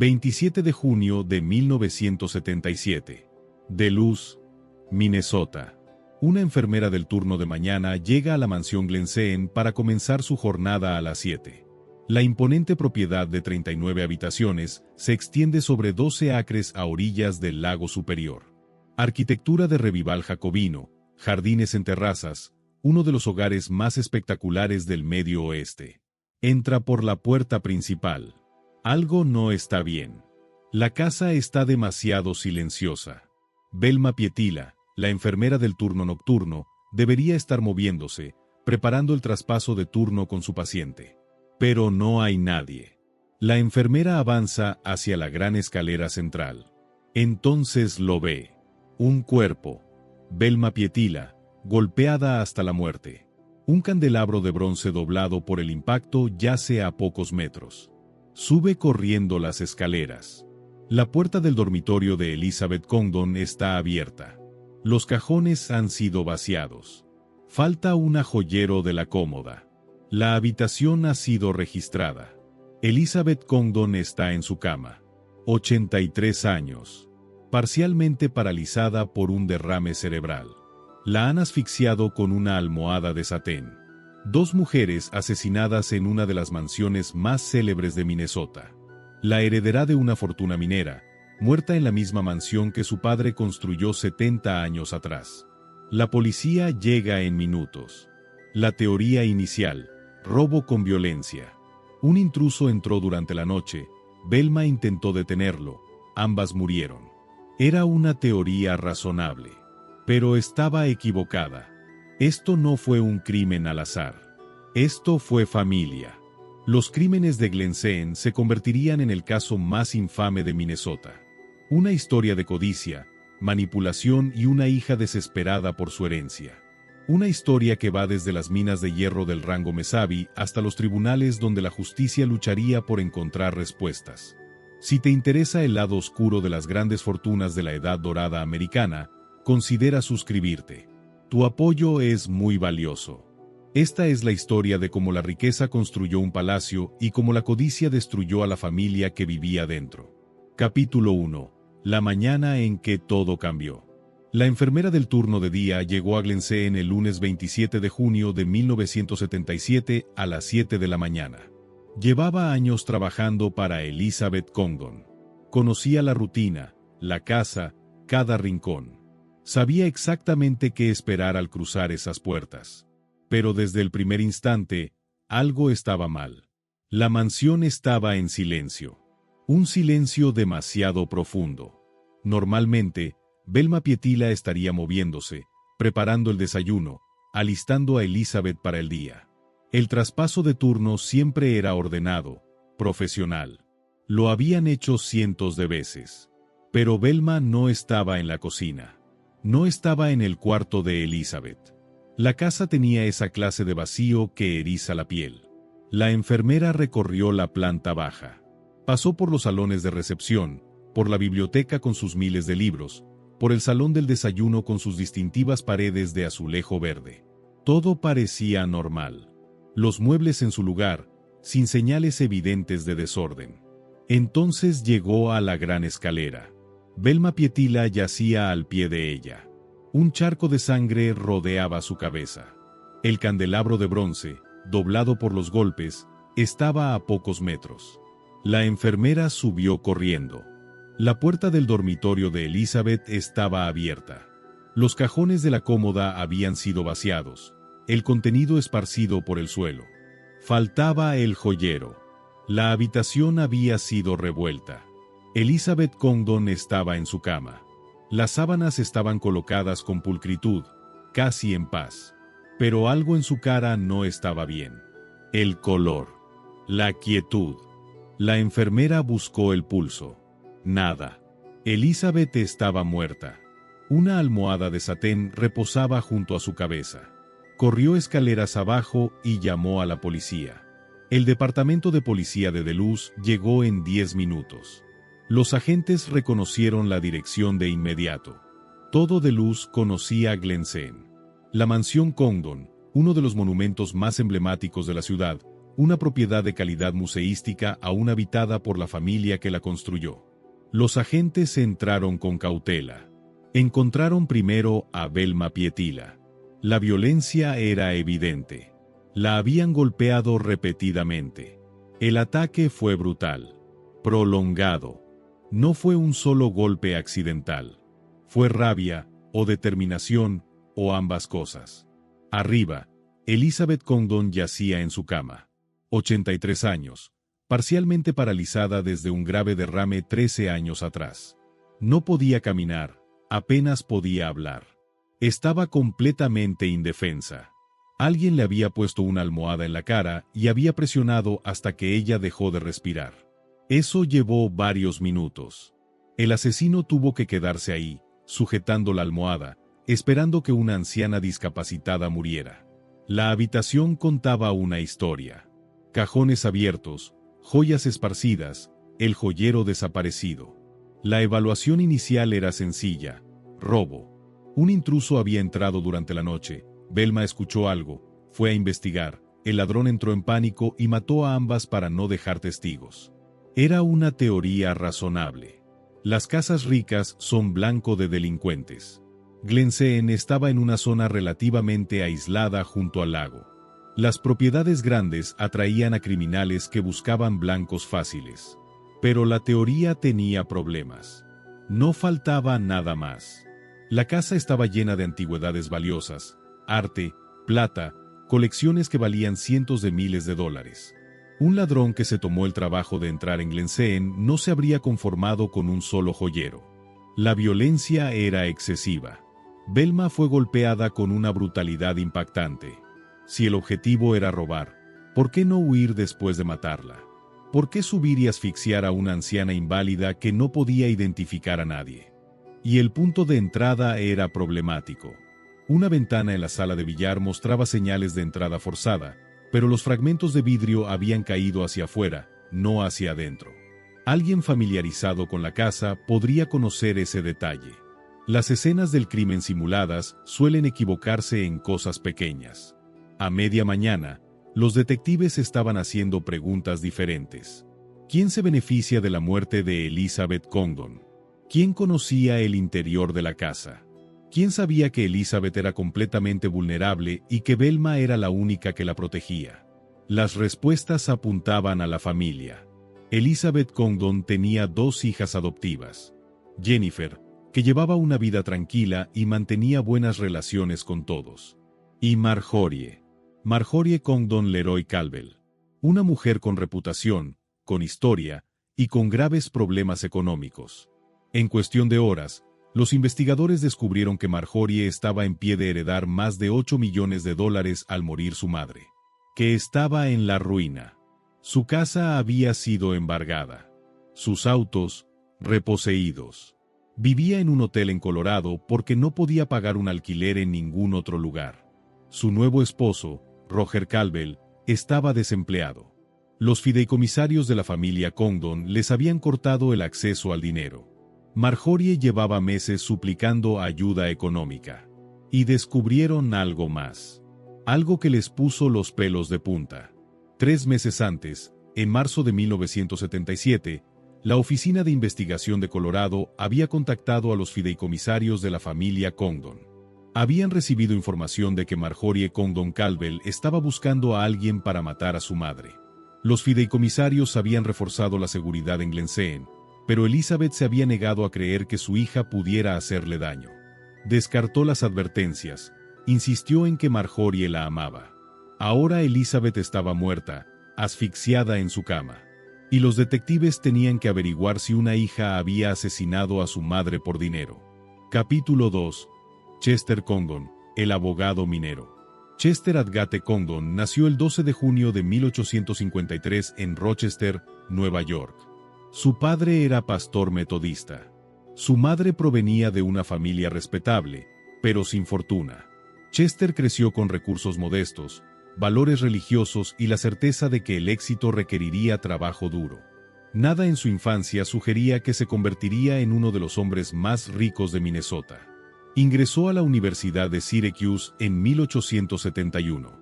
27 de junio de 1977. Duluth, Minnesota. Una enfermera del turno de mañana llega a la mansión Glensheen para comenzar su jornada a las 7. La imponente propiedad de 39 habitaciones se extiende sobre 12 acres a orillas del lago superior. Arquitectura de revival jacobino, jardines en terrazas, uno de los hogares más espectaculares del Medio Oeste. Entra por la puerta principal. Algo no está bien. La casa está demasiado silenciosa. Velma Pietila, la enfermera del turno nocturno, debería estar moviéndose, preparando el traspaso de turno con su paciente. Pero no hay nadie. La enfermera avanza hacia la gran escalera central. Entonces lo ve. Un cuerpo. Velma Pietila, golpeada hasta la muerte. Un candelabro de bronce doblado por el impacto yace a pocos metros. Sube corriendo las escaleras. La puerta del dormitorio de Elizabeth Condon está abierta. Los cajones han sido vaciados. Falta un joyero de la cómoda. La habitación ha sido registrada. Elizabeth Condon está en su cama. 83 años. Parcialmente paralizada por un derrame cerebral. La han asfixiado con una almohada de satén. 2 mujeres asesinadas en una de las mansiones más célebres de Minnesota. La heredera de una fortuna minera, muerta en la misma mansión que su padre construyó 70 años atrás. La policía llega en minutos. La teoría inicial: robo con violencia. Un intruso entró durante la noche, Velma intentó detenerlo, ambas murieron. Era una teoría razonable. Pero estaba equivocada. Esto no fue un crimen al azar. Esto fue familia. Los crímenes de Glensheen se convertirían en el caso más infame de Minnesota. Una historia de codicia, manipulación y una hija desesperada por su herencia. Una historia que va desde las minas de hierro del rango Mesabi hasta los tribunales donde la justicia lucharía por encontrar respuestas. Si te interesa el lado oscuro de las grandes fortunas de la Edad Dorada americana, considera suscribirte. Tu apoyo es muy valioso. Esta es la historia de cómo la riqueza construyó un palacio y cómo la codicia destruyó a la familia que vivía dentro. Capítulo 1. La mañana en que todo cambió. La enfermera del turno de día llegó a Glensheen el lunes 27 de junio de 1977 a las 7 de la mañana. Llevaba años trabajando para Elizabeth Condon. Conocía la rutina, la casa, cada rincón. Sabía exactamente qué esperar al cruzar esas puertas. Pero desde el primer instante, algo estaba mal. La mansión estaba en silencio. Un silencio demasiado profundo. Normalmente, Velma Pietila estaría moviéndose, preparando el desayuno, alistando a Elizabeth para el día. El traspaso de turno siempre era ordenado, profesional. Lo habían hecho cientos de veces. Pero Velma no estaba en la cocina. No estaba en el cuarto de Elizabeth. La casa tenía esa clase de vacío que eriza la piel. La enfermera recorrió la planta baja. Pasó por los salones de recepción, por la biblioteca con sus miles de libros, por el salón del desayuno con sus distintivas paredes de azulejo verde. Todo parecía normal. Los muebles en su lugar, sin señales evidentes de desorden. Entonces llegó a la gran escalera. Velma Pietila yacía al pie de ella. Un charco de sangre rodeaba su cabeza. El candelabro de bronce, doblado por los golpes, estaba a pocos metros. La enfermera subió corriendo. La puerta del dormitorio de Elizabeth estaba abierta. Los cajones de la cómoda habían sido vaciados, el contenido esparcido por el suelo. Faltaba el joyero. La habitación había sido revuelta. Elizabeth Condon estaba en su cama. Las sábanas estaban colocadas con pulcritud, casi en paz. Pero algo en su cara no estaba bien. El color. La quietud. La enfermera buscó el pulso. Nada. Elizabeth estaba muerta. Una almohada de satén reposaba junto a su cabeza. Corrió escaleras abajo y llamó a la policía. El departamento de policía de Duluth llegó en 10 minutos. Los agentes reconocieron la dirección de inmediato. Todo Duluth conocía a Glensheen. La mansión Condon, uno de los monumentos más emblemáticos de la ciudad, una propiedad de calidad museística aún habitada por la familia que la construyó. Los agentes entraron con cautela. Encontraron primero a Velma Pietila. La violencia era evidente. La habían golpeado repetidamente. El ataque fue brutal, prolongado. No fue un solo golpe accidental. Fue rabia, o determinación, o ambas cosas. Arriba, Elizabeth Condon yacía en su cama. 83 años, parcialmente paralizada desde un grave derrame 13 años atrás. No podía caminar, apenas podía hablar. Estaba completamente indefensa. Alguien le había puesto una almohada en la cara y había presionado hasta que ella dejó de respirar. Eso llevó varios minutos. El asesino tuvo que quedarse ahí, sujetando la almohada, esperando que una anciana discapacitada muriera. La habitación contaba una historia. Cajones abiertos, joyas esparcidas, el joyero desaparecido. La evaluación inicial era sencilla: robo. Un intruso había entrado durante la noche. Velma escuchó algo, fue a investigar. El ladrón entró en pánico y mató a ambas para no dejar testigos. Era una teoría razonable. Las casas ricas son blanco de delincuentes. Glencairn estaba en una zona relativamente aislada junto al lago. Las propiedades grandes atraían a criminales que buscaban blancos fáciles. Pero la teoría tenía problemas. No faltaba nada más. La casa estaba llena de antigüedades valiosas, arte, plata, colecciones que valían cientos de miles de dólares. Un ladrón que se tomó el trabajo de entrar en Glencairn no se habría conformado con un solo joyero. La violencia era excesiva. Velma fue golpeada con una brutalidad impactante. Si el objetivo era robar, ¿por qué no huir después de matarla? ¿Por qué subir y asfixiar a una anciana inválida que no podía identificar a nadie? Y el punto de entrada era problemático. Una ventana en la sala de billar mostraba señales de entrada forzada, pero los fragmentos de vidrio habían caído hacia afuera, no hacia adentro. Alguien familiarizado con la casa podría conocer ese detalle. Las escenas del crimen simuladas suelen equivocarse en cosas pequeñas. A media mañana, los detectives estaban haciendo preguntas diferentes. ¿Quién se beneficia de la muerte de Elizabeth Condon? ¿Quién conocía el interior de la casa? ¿Quién sabía que Elizabeth era completamente vulnerable y que Velma era la única que la protegía? Las respuestas apuntaban a la familia. Elizabeth Condon tenía 2 hijas adoptivas. Jennifer, que llevaba una vida tranquila y mantenía buenas relaciones con todos. Y Marjorie Condon Leroy Calvel. Una mujer con reputación, con historia y con graves problemas económicos. En cuestión de horas, los investigadores descubrieron que Marjorie estaba en pie de heredar más de $8 millones al morir su madre. Que estaba en la ruina. Su casa había sido embargada. Sus autos, reposeídos. Vivía en un hotel en Colorado porque no podía pagar un alquiler en ningún otro lugar. Su nuevo esposo, Roger Calvel, estaba desempleado. Los fideicomisarios de la familia Condon les habían cortado el acceso al dinero. Marjorie llevaba meses suplicando ayuda económica. Y descubrieron algo más. Algo que les puso los pelos de punta. 3 meses antes, en marzo de 1977, la Oficina de Investigación de Colorado había contactado a los fideicomisarios de la familia Condon. Habían recibido información de que Marjorie Condon Calvel estaba buscando a alguien para matar a su madre. Los fideicomisarios habían reforzado la seguridad en Glencairn, pero Elizabeth se había negado a creer que su hija pudiera hacerle daño. Descartó las advertencias, insistió en que Marjorie la amaba. Ahora Elizabeth estaba muerta, asfixiada en su cama. Y los detectives tenían que averiguar si una hija había asesinado a su madre por dinero. Capítulo 2. Chester Condon, el abogado minero. Chester Agathe Condon nació el 12 de junio de 1853 en Rochester, Nueva York. Su padre era pastor metodista. Su madre provenía de una familia respetable, pero sin fortuna. Chester creció con recursos modestos, valores religiosos y la certeza de que el éxito requeriría trabajo duro. Nada en su infancia sugería que se convertiría en uno de los hombres más ricos de Minnesota. Ingresó a la Universidad de Syracuse en 1871.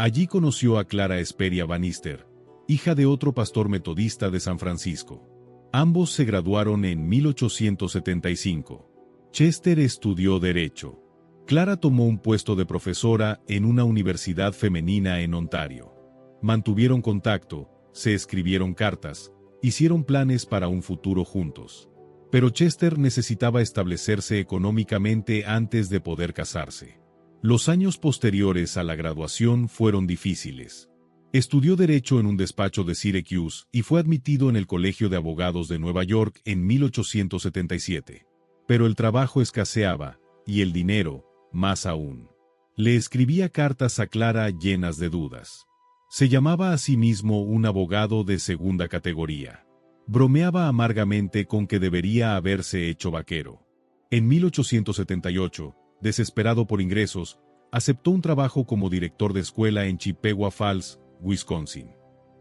Allí conoció a Clara Esperia Bannister, hija de otro pastor metodista de San Francisco. Ambos se graduaron en 1875. Chester estudió Derecho. Clara tomó un puesto de profesora en una universidad femenina en Ontario. Mantuvieron contacto, se escribieron cartas, hicieron planes para un futuro juntos. Pero Chester necesitaba establecerse económicamente antes de poder casarse. Los años posteriores a la graduación fueron difíciles. Estudió Derecho en un despacho de Syracuse y fue admitido en el Colegio de Abogados de Nueva York en 1877. Pero el trabajo escaseaba, y el dinero, más aún. Le escribía cartas a Clara llenas de dudas. Se llamaba a sí mismo un abogado de segunda categoría. Bromeaba amargamente con que debería haberse hecho vaquero. En 1878, desesperado por ingresos, aceptó un trabajo como director de escuela en Chippewa Falls, Wisconsin.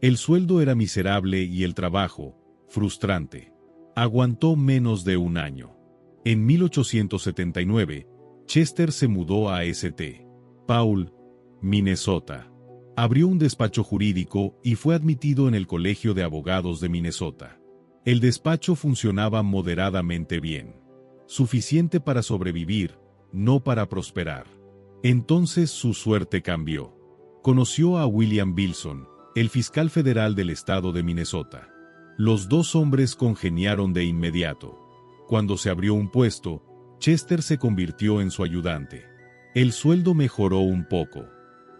El sueldo era miserable y el trabajo, frustrante. Aguantó menos de un año. En 1879, Chester se mudó a St. Paul, Minnesota. Abrió un despacho jurídico y fue admitido en el Colegio de Abogados de Minnesota. El despacho funcionaba moderadamente bien. Suficiente para sobrevivir, no para prosperar. Entonces su suerte cambió. Conoció a William Bilson, el fiscal federal del estado de Minnesota. Los dos hombres congeniaron de inmediato. Cuando se abrió un puesto, Chester se convirtió en su ayudante. El sueldo mejoró un poco.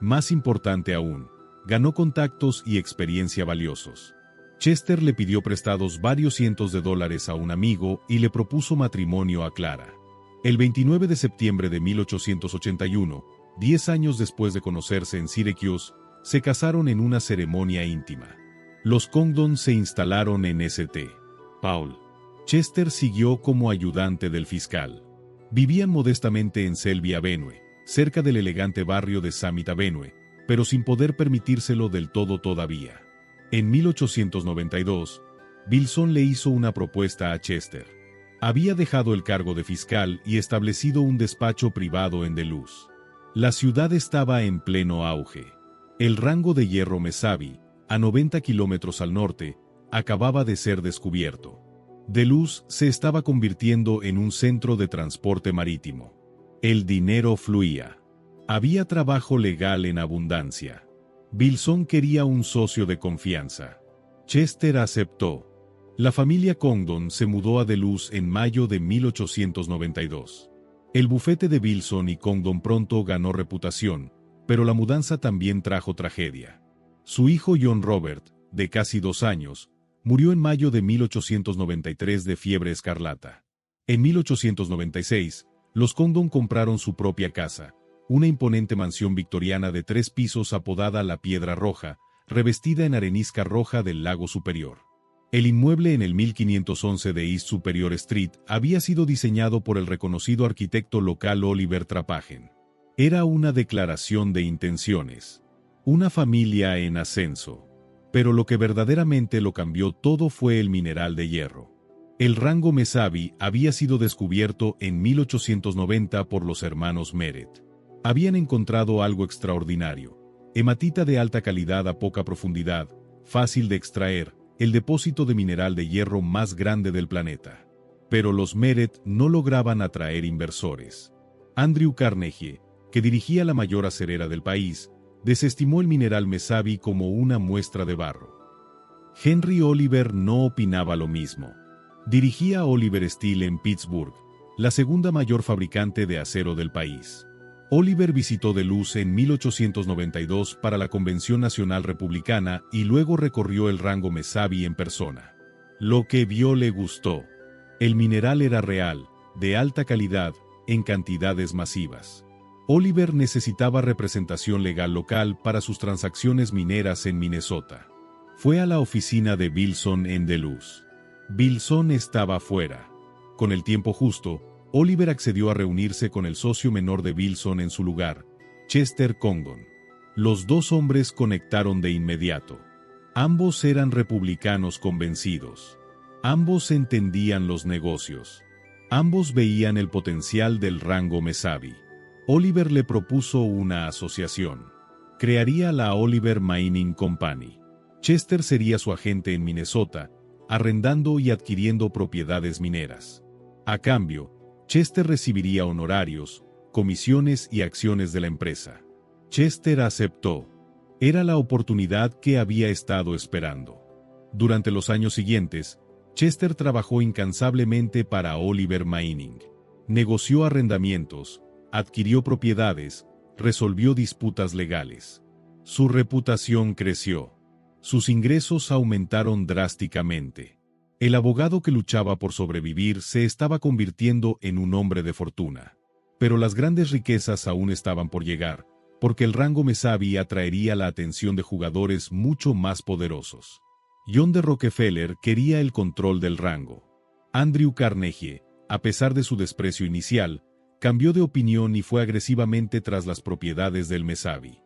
Más importante aún, ganó contactos y experiencia valiosos. Chester le pidió prestados varios cientos de dólares a un amigo y le propuso matrimonio a Clara. El 29 de septiembre de 1881, 10 años después de conocerse en Syracuse, se casaron en una ceremonia íntima. Los Congdon se instalaron en St. Paul. Chester siguió como ayudante del fiscal. Vivían modestamente en Selby Avenue, cerca del elegante barrio de Summit Avenue, pero sin poder permitírselo del todo todavía. En 1892, Bilson le hizo una propuesta a Chester. Había dejado el cargo de fiscal y establecido un despacho privado en Duluth. La ciudad estaba en pleno auge. El rango de hierro Mesabi, a 90 kilómetros al norte, acababa de ser descubierto. Duluth se estaba convirtiendo en un centro de transporte marítimo. El dinero fluía. Había trabajo legal en abundancia. Bilson quería un socio de confianza. Chester aceptó. La familia Congdon se mudó a Duluth en mayo de 1892. El bufete de Bilson y Congdon pronto ganó reputación, pero la mudanza también trajo tragedia. Su hijo John Robert, de casi 2 años, murió en mayo de 1893 de fiebre escarlata. En 1896, los Congdon compraron su propia casa, una imponente mansión victoriana de 3 pisos apodada La Piedra Roja, revestida en arenisca roja del lago Superior. El inmueble en el 1511 de East Superior Street había sido diseñado por el reconocido arquitecto local Oliver Trapagen. Era una declaración de intenciones. Una familia en ascenso. Pero lo que verdaderamente lo cambió todo fue el mineral de hierro. El rango Mesabi había sido descubierto en 1890 por los hermanos Meret. Habían encontrado algo extraordinario. Hematita de alta calidad a poca profundidad, fácil de extraer, el depósito de mineral de hierro más grande del planeta. Pero los Meret no lograban atraer inversores. Andrew Carnegie, que dirigía la mayor acerera del país, desestimó el mineral Mesabi como una muestra de barro. Henry Oliver no opinaba lo mismo. Dirigía Oliver Steel en Pittsburgh, la segunda mayor fabricante de acero del país. Oliver visitó Duluth en 1892 para la Convención Nacional Republicana y luego recorrió el rango Mesabi en persona. Lo que vio le gustó. El mineral era real, de alta calidad, en cantidades masivas. Oliver necesitaba representación legal local para sus transacciones mineras en Minnesota. Fue a la oficina de Bilson en Duluth. Bilson estaba fuera. Con el tiempo justo, Oliver accedió a reunirse con el socio menor de Bilson en su lugar, Chester Congdon. Los dos hombres conectaron de inmediato. Ambos eran republicanos convencidos. Ambos entendían los negocios. Ambos veían el potencial del rango Mesabi. Oliver le propuso una asociación. Crearía la Oliver Mining Company. Chester sería su agente en Minnesota, arrendando y adquiriendo propiedades mineras. A cambio, Chester recibiría honorarios, comisiones y acciones de la empresa. Chester aceptó. Era la oportunidad que había estado esperando. Durante los años siguientes, Chester trabajó incansablemente para Oliver Mining. Negoció arrendamientos, adquirió propiedades, resolvió disputas legales. Su reputación creció. Sus ingresos aumentaron drásticamente. El abogado que luchaba por sobrevivir se estaba convirtiendo en un hombre de fortuna. Pero las grandes riquezas aún estaban por llegar, porque el rango Mesabi atraería la atención de jugadores mucho más poderosos. John D. Rockefeller quería el control del rango. Andrew Carnegie, a pesar de su desprecio inicial, cambió de opinión y fue agresivamente tras las propiedades del Mesabi.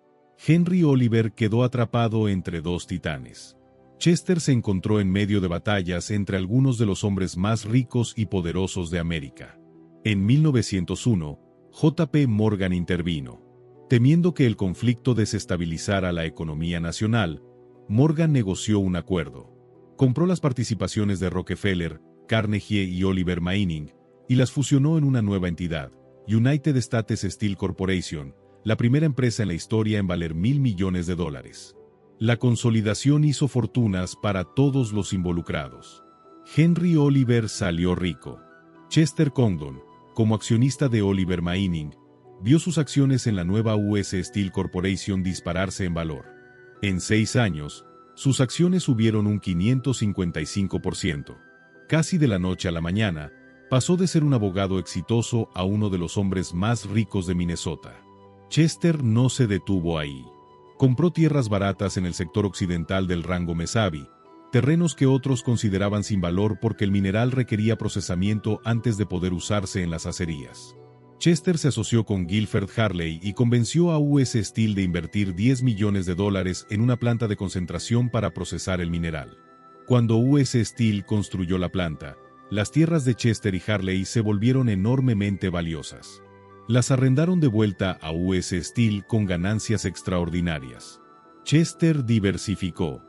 Henry Oliver quedó atrapado entre dos titanes. Chester se encontró en medio de batallas entre algunos de los hombres más ricos y poderosos de América. En 1901, J. P. Morgan intervino. Temiendo que el conflicto desestabilizara la economía nacional, Morgan negoció un acuerdo. Compró las participaciones de Rockefeller, Carnegie y Oliver Mining, y las fusionó en una nueva entidad, United States Steel Corporation, la primera empresa en la historia en valer $1.000 millones. La consolidación hizo fortunas para todos los involucrados. Henry Oliver salió rico. Chester Condon, como accionista de Oliver Mining, vio sus acciones en la nueva US Steel Corporation dispararse en valor. En 6 años, sus acciones subieron un 555%. Casi de la noche a la mañana, pasó de ser un abogado exitoso a uno de los hombres más ricos de Minnesota. Chester no se detuvo ahí. Compró tierras baratas en el sector occidental del rango Mesabi, terrenos que otros consideraban sin valor porque el mineral requería procesamiento antes de poder usarse en las acerías. Chester se asoció con Guilford Harley y convenció a US Steel de invertir $10 millones en una planta de concentración para procesar el mineral. Cuando US Steel construyó la planta, las tierras de Chester y Harley se volvieron enormemente valiosas. Las arrendaron de vuelta a US Steel con ganancias extraordinarias. Chester diversificó.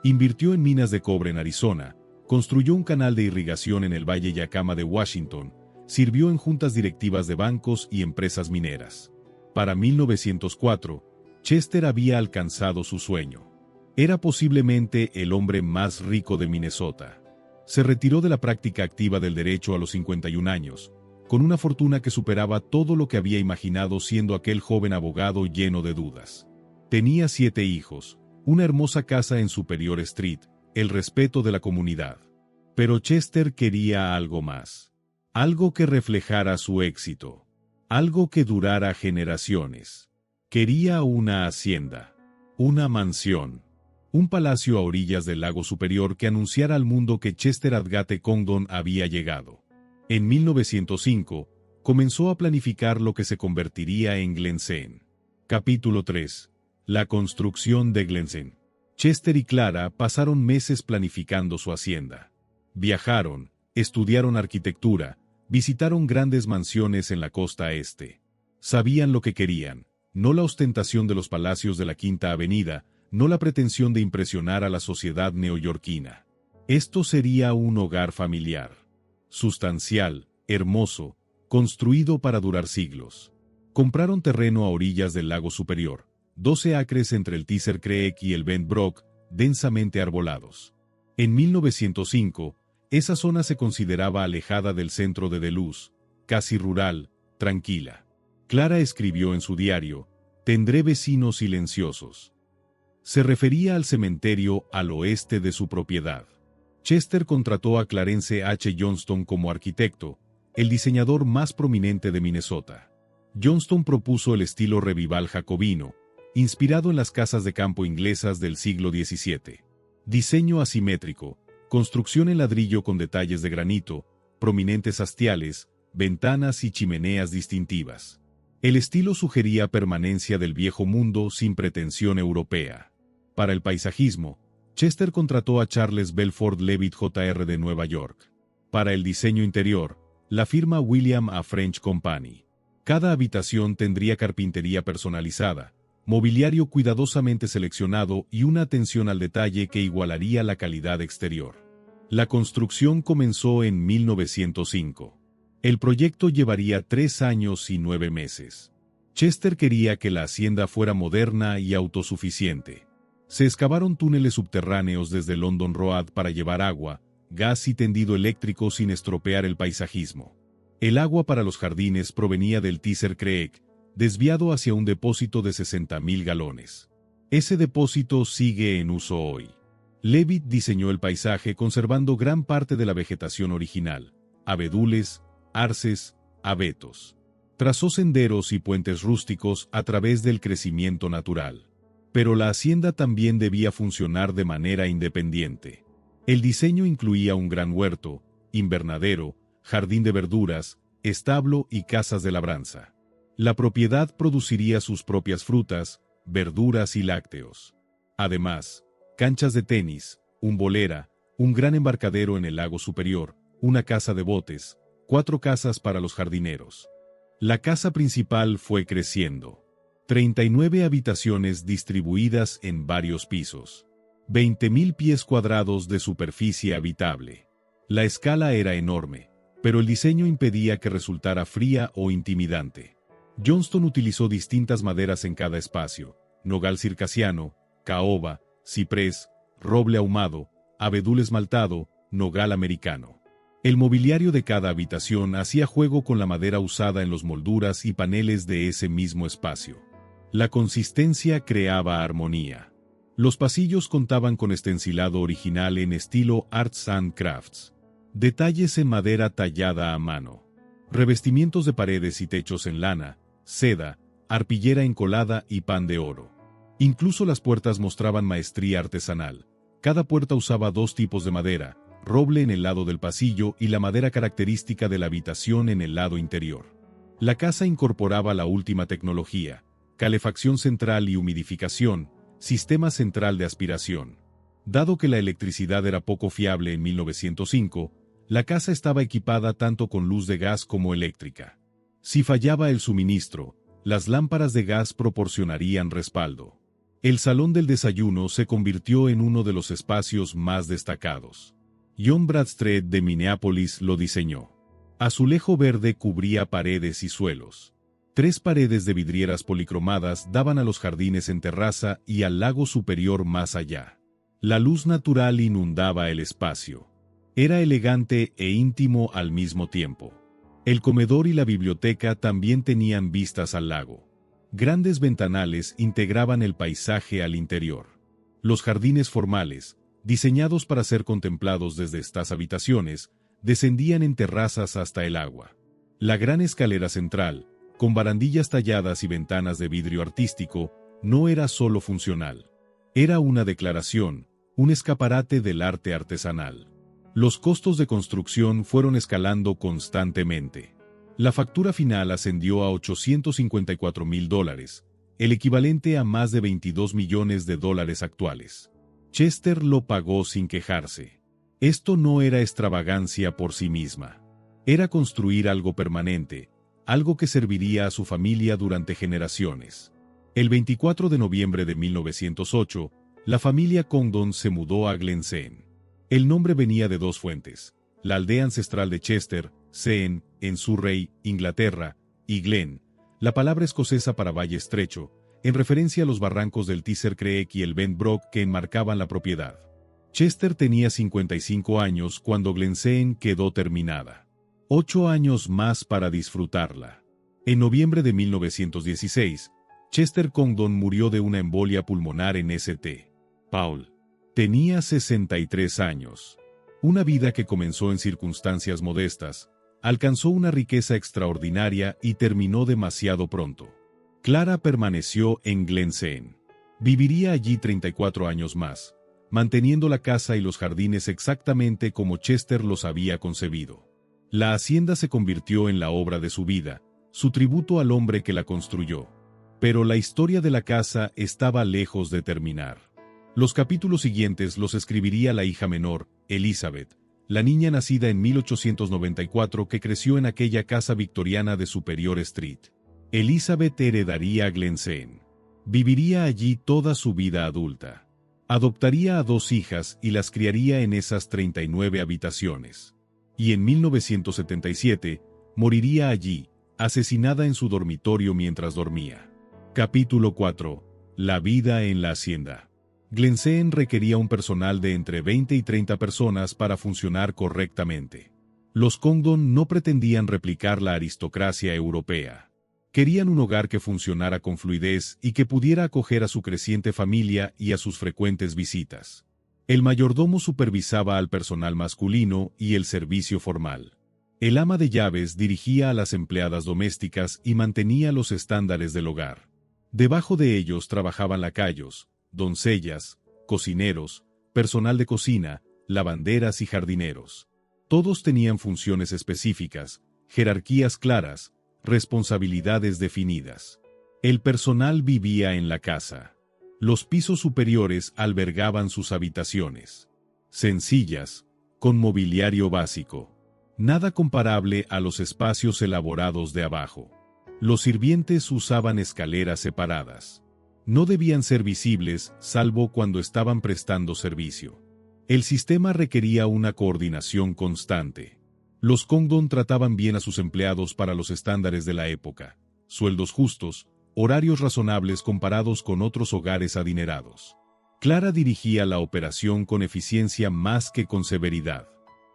Invirtió en minas de cobre en Arizona, construyó un canal de irrigación en el Valle Yakama de Washington, sirvió en juntas directivas de bancos y empresas mineras. Para 1904, Chester había alcanzado su sueño. Era posiblemente el hombre más rico de Minnesota. Se retiró de la práctica activa del derecho a los 51 años, con una fortuna que superaba todo lo que había imaginado siendo aquel joven abogado lleno de dudas. Tenía 7 hijos, una hermosa casa en Superior Street, el respeto de la comunidad. Pero Chester quería algo más. Algo que reflejara su éxito. Algo que durara generaciones. Quería una hacienda. Una mansión. Un palacio a orillas del lago Superior que anunciara al mundo que Chester Adgate Condon había llegado. En 1905, comenzó a planificar lo que se convertiría en Glensen. Capítulo 3. La construcción de Glensen. Chester y Clara pasaron meses planificando su hacienda. Viajaron, estudiaron arquitectura, visitaron grandes mansiones en la costa este. Sabían lo que querían, no la ostentación de los palacios de la Quinta Avenida, no la pretensión de impresionar a la sociedad neoyorquina. Esto sería un hogar familiar. Sustancial, hermoso, construido para durar siglos. Compraron terreno a orillas del lago Superior, 12 acres entre el Teaser Creek y el Bend Brook, densamente arbolados. En 1905, esa zona se consideraba alejada del centro de Duluth, casi rural, tranquila. Clara escribió en su diario, «Tendré vecinos silenciosos». Se refería al cementerio al oeste de su propiedad. Chester contrató a Clarence H. Johnston como arquitecto, el diseñador más prominente de Minnesota. Johnston propuso el estilo revival jacobino, inspirado en las casas de campo inglesas del siglo XVII. Diseño asimétrico, construcción en ladrillo con detalles de granito, prominentes hastiales, ventanas y chimeneas distintivas. El estilo sugería permanencia del viejo mundo sin pretensión europea. Para el paisajismo, Chester contrató a Charles Belford Levitt Jr. de Nueva York. Para el diseño interior, la firma William A. French Company. Cada habitación tendría carpintería personalizada, mobiliario cuidadosamente seleccionado y una atención al detalle que igualaría la calidad exterior. La construcción comenzó en 1905. El proyecto llevaría 3 años y 9 meses. Chester quería que la hacienda fuera moderna y autosuficiente. Se excavaron túneles subterráneos desde London Road para llevar agua, gas y tendido eléctrico sin estropear el paisajismo. El agua para los jardines provenía del Teesser Creek, desviado hacia un depósito de 60.000 galones. Ese depósito sigue en uso hoy. Levitt diseñó el paisaje conservando gran parte de la vegetación original, abedules, arces, abetos. Trazó senderos y puentes rústicos a través del crecimiento natural. Pero la hacienda también debía funcionar de manera independiente. El diseño incluía un gran huerto, invernadero, jardín de verduras, establo y casas de labranza. La propiedad produciría sus propias frutas, verduras y lácteos. Además, canchas de tenis, un bolera, un gran embarcadero en el lago superior, una casa de botes, 4 casas para los jardineros. La casa principal fue creciendo. 39 habitaciones distribuidas en varios pisos. 20.000 pies cuadrados de superficie habitable. La escala era enorme, pero el diseño impedía que resultara fría o intimidante. Johnston utilizó distintas maderas en cada espacio: nogal circasiano, caoba, ciprés, roble ahumado, abedul esmaltado, nogal americano. El mobiliario de cada habitación hacía juego con la madera usada en los molduras y paneles de ese mismo espacio. La consistencia creaba armonía. Los pasillos contaban con estencilado original en estilo Arts and Crafts. Detalles en madera tallada a mano. Revestimientos de paredes y techos en lana, seda, arpillera encolada y pan de oro. Incluso las puertas mostraban maestría artesanal. Cada puerta usaba 2 tipos de madera, roble en el lado del pasillo y la madera característica de la habitación en el lado interior. La casa incorporaba la última tecnología: calefacción central y humidificación, sistema central de aspiración. Dado que la electricidad era poco fiable en 1905, la casa estaba equipada tanto con luz de gas como eléctrica. Si fallaba el suministro, las lámparas de gas proporcionarían respaldo. El salón del desayuno se convirtió en uno de los espacios más destacados. John Bradstreet de Minneapolis lo diseñó. Azulejo verde cubría paredes y suelos. 3 paredes de vidrieras policromadas daban a los jardines en terraza y al lago superior más allá. La luz natural inundaba el espacio. Era elegante e íntimo al mismo tiempo. El comedor y la biblioteca también tenían vistas al lago. Grandes ventanales integraban el paisaje al interior. Los jardines formales, diseñados para ser contemplados desde estas habitaciones, descendían en terrazas hasta el agua. La gran escalera central, con barandillas talladas y ventanas de vidrio artístico, no era solo funcional. Era una declaración, un escaparate del arte artesanal. Los costos de construcción fueron escalando constantemente. La factura final ascendió a $854.000, el equivalente a más de $22 millones actuales. Chester lo pagó sin quejarse. Esto no era extravagancia por sí misma. Era construir algo permanente, algo que serviría a su familia durante generaciones. El 24 de noviembre de 1908, la familia Congdon se mudó a Glensheen. El nombre venía de 2 fuentes: la aldea ancestral de Chester, Sheen, en Surrey, Inglaterra, y Glen, la palabra escocesa para valle estrecho, en referencia a los barrancos del Teesser Creek y el Bent Brook que enmarcaban la propiedad. Chester tenía 55 años cuando Glensheen quedó terminada. 8 años más para disfrutarla. En noviembre de 1916, Chester Congdon murió de una embolia pulmonar en St. Paul. Tenía 63 años. Una vida que comenzó en circunstancias modestas, alcanzó una riqueza extraordinaria y terminó demasiado pronto. Clara permaneció en Glensheen. Viviría allí 34 años más, manteniendo la casa y los jardines exactamente como Chester los había concebido. La hacienda se convirtió en la obra de su vida, su tributo al hombre que la construyó. Pero la historia de la casa estaba lejos de terminar. Los capítulos siguientes los escribiría la hija menor, Elizabeth, la niña nacida en 1894 que creció en aquella casa victoriana de Superior Street. Elizabeth heredaría Glensheen. Viviría allí toda su vida adulta. Adoptaría a 2 hijas y las criaría en esas 39 habitaciones. Y en 1977, moriría allí, asesinada en su dormitorio mientras dormía. Capítulo 4. La vida en la hacienda. Glensheen requería un personal de entre 20 y 30 personas para funcionar correctamente. Los Congdon no pretendían replicar la aristocracia europea. Querían un hogar que funcionara con fluidez y que pudiera acoger a su creciente familia y a sus frecuentes visitas. El mayordomo supervisaba al personal masculino y el servicio formal. El ama de llaves dirigía a las empleadas domésticas y mantenía los estándares del hogar. Debajo de ellos trabajaban lacayos, doncellas, cocineros, personal de cocina, lavanderas y jardineros. Todos tenían funciones específicas, jerarquías claras, responsabilidades definidas. El personal vivía en la casa. Los pisos superiores albergaban sus habitaciones. Sencillas, con mobiliario básico. Nada comparable a los espacios elaborados de abajo. Los sirvientes usaban escaleras separadas. No debían ser visibles, salvo cuando estaban prestando servicio. El sistema requería una coordinación constante. Los Congdon trataban bien a sus empleados para los estándares de la época, sueldos justos, horarios razonables comparados con otros hogares adinerados. Clara dirigía la operación con eficiencia más que con severidad.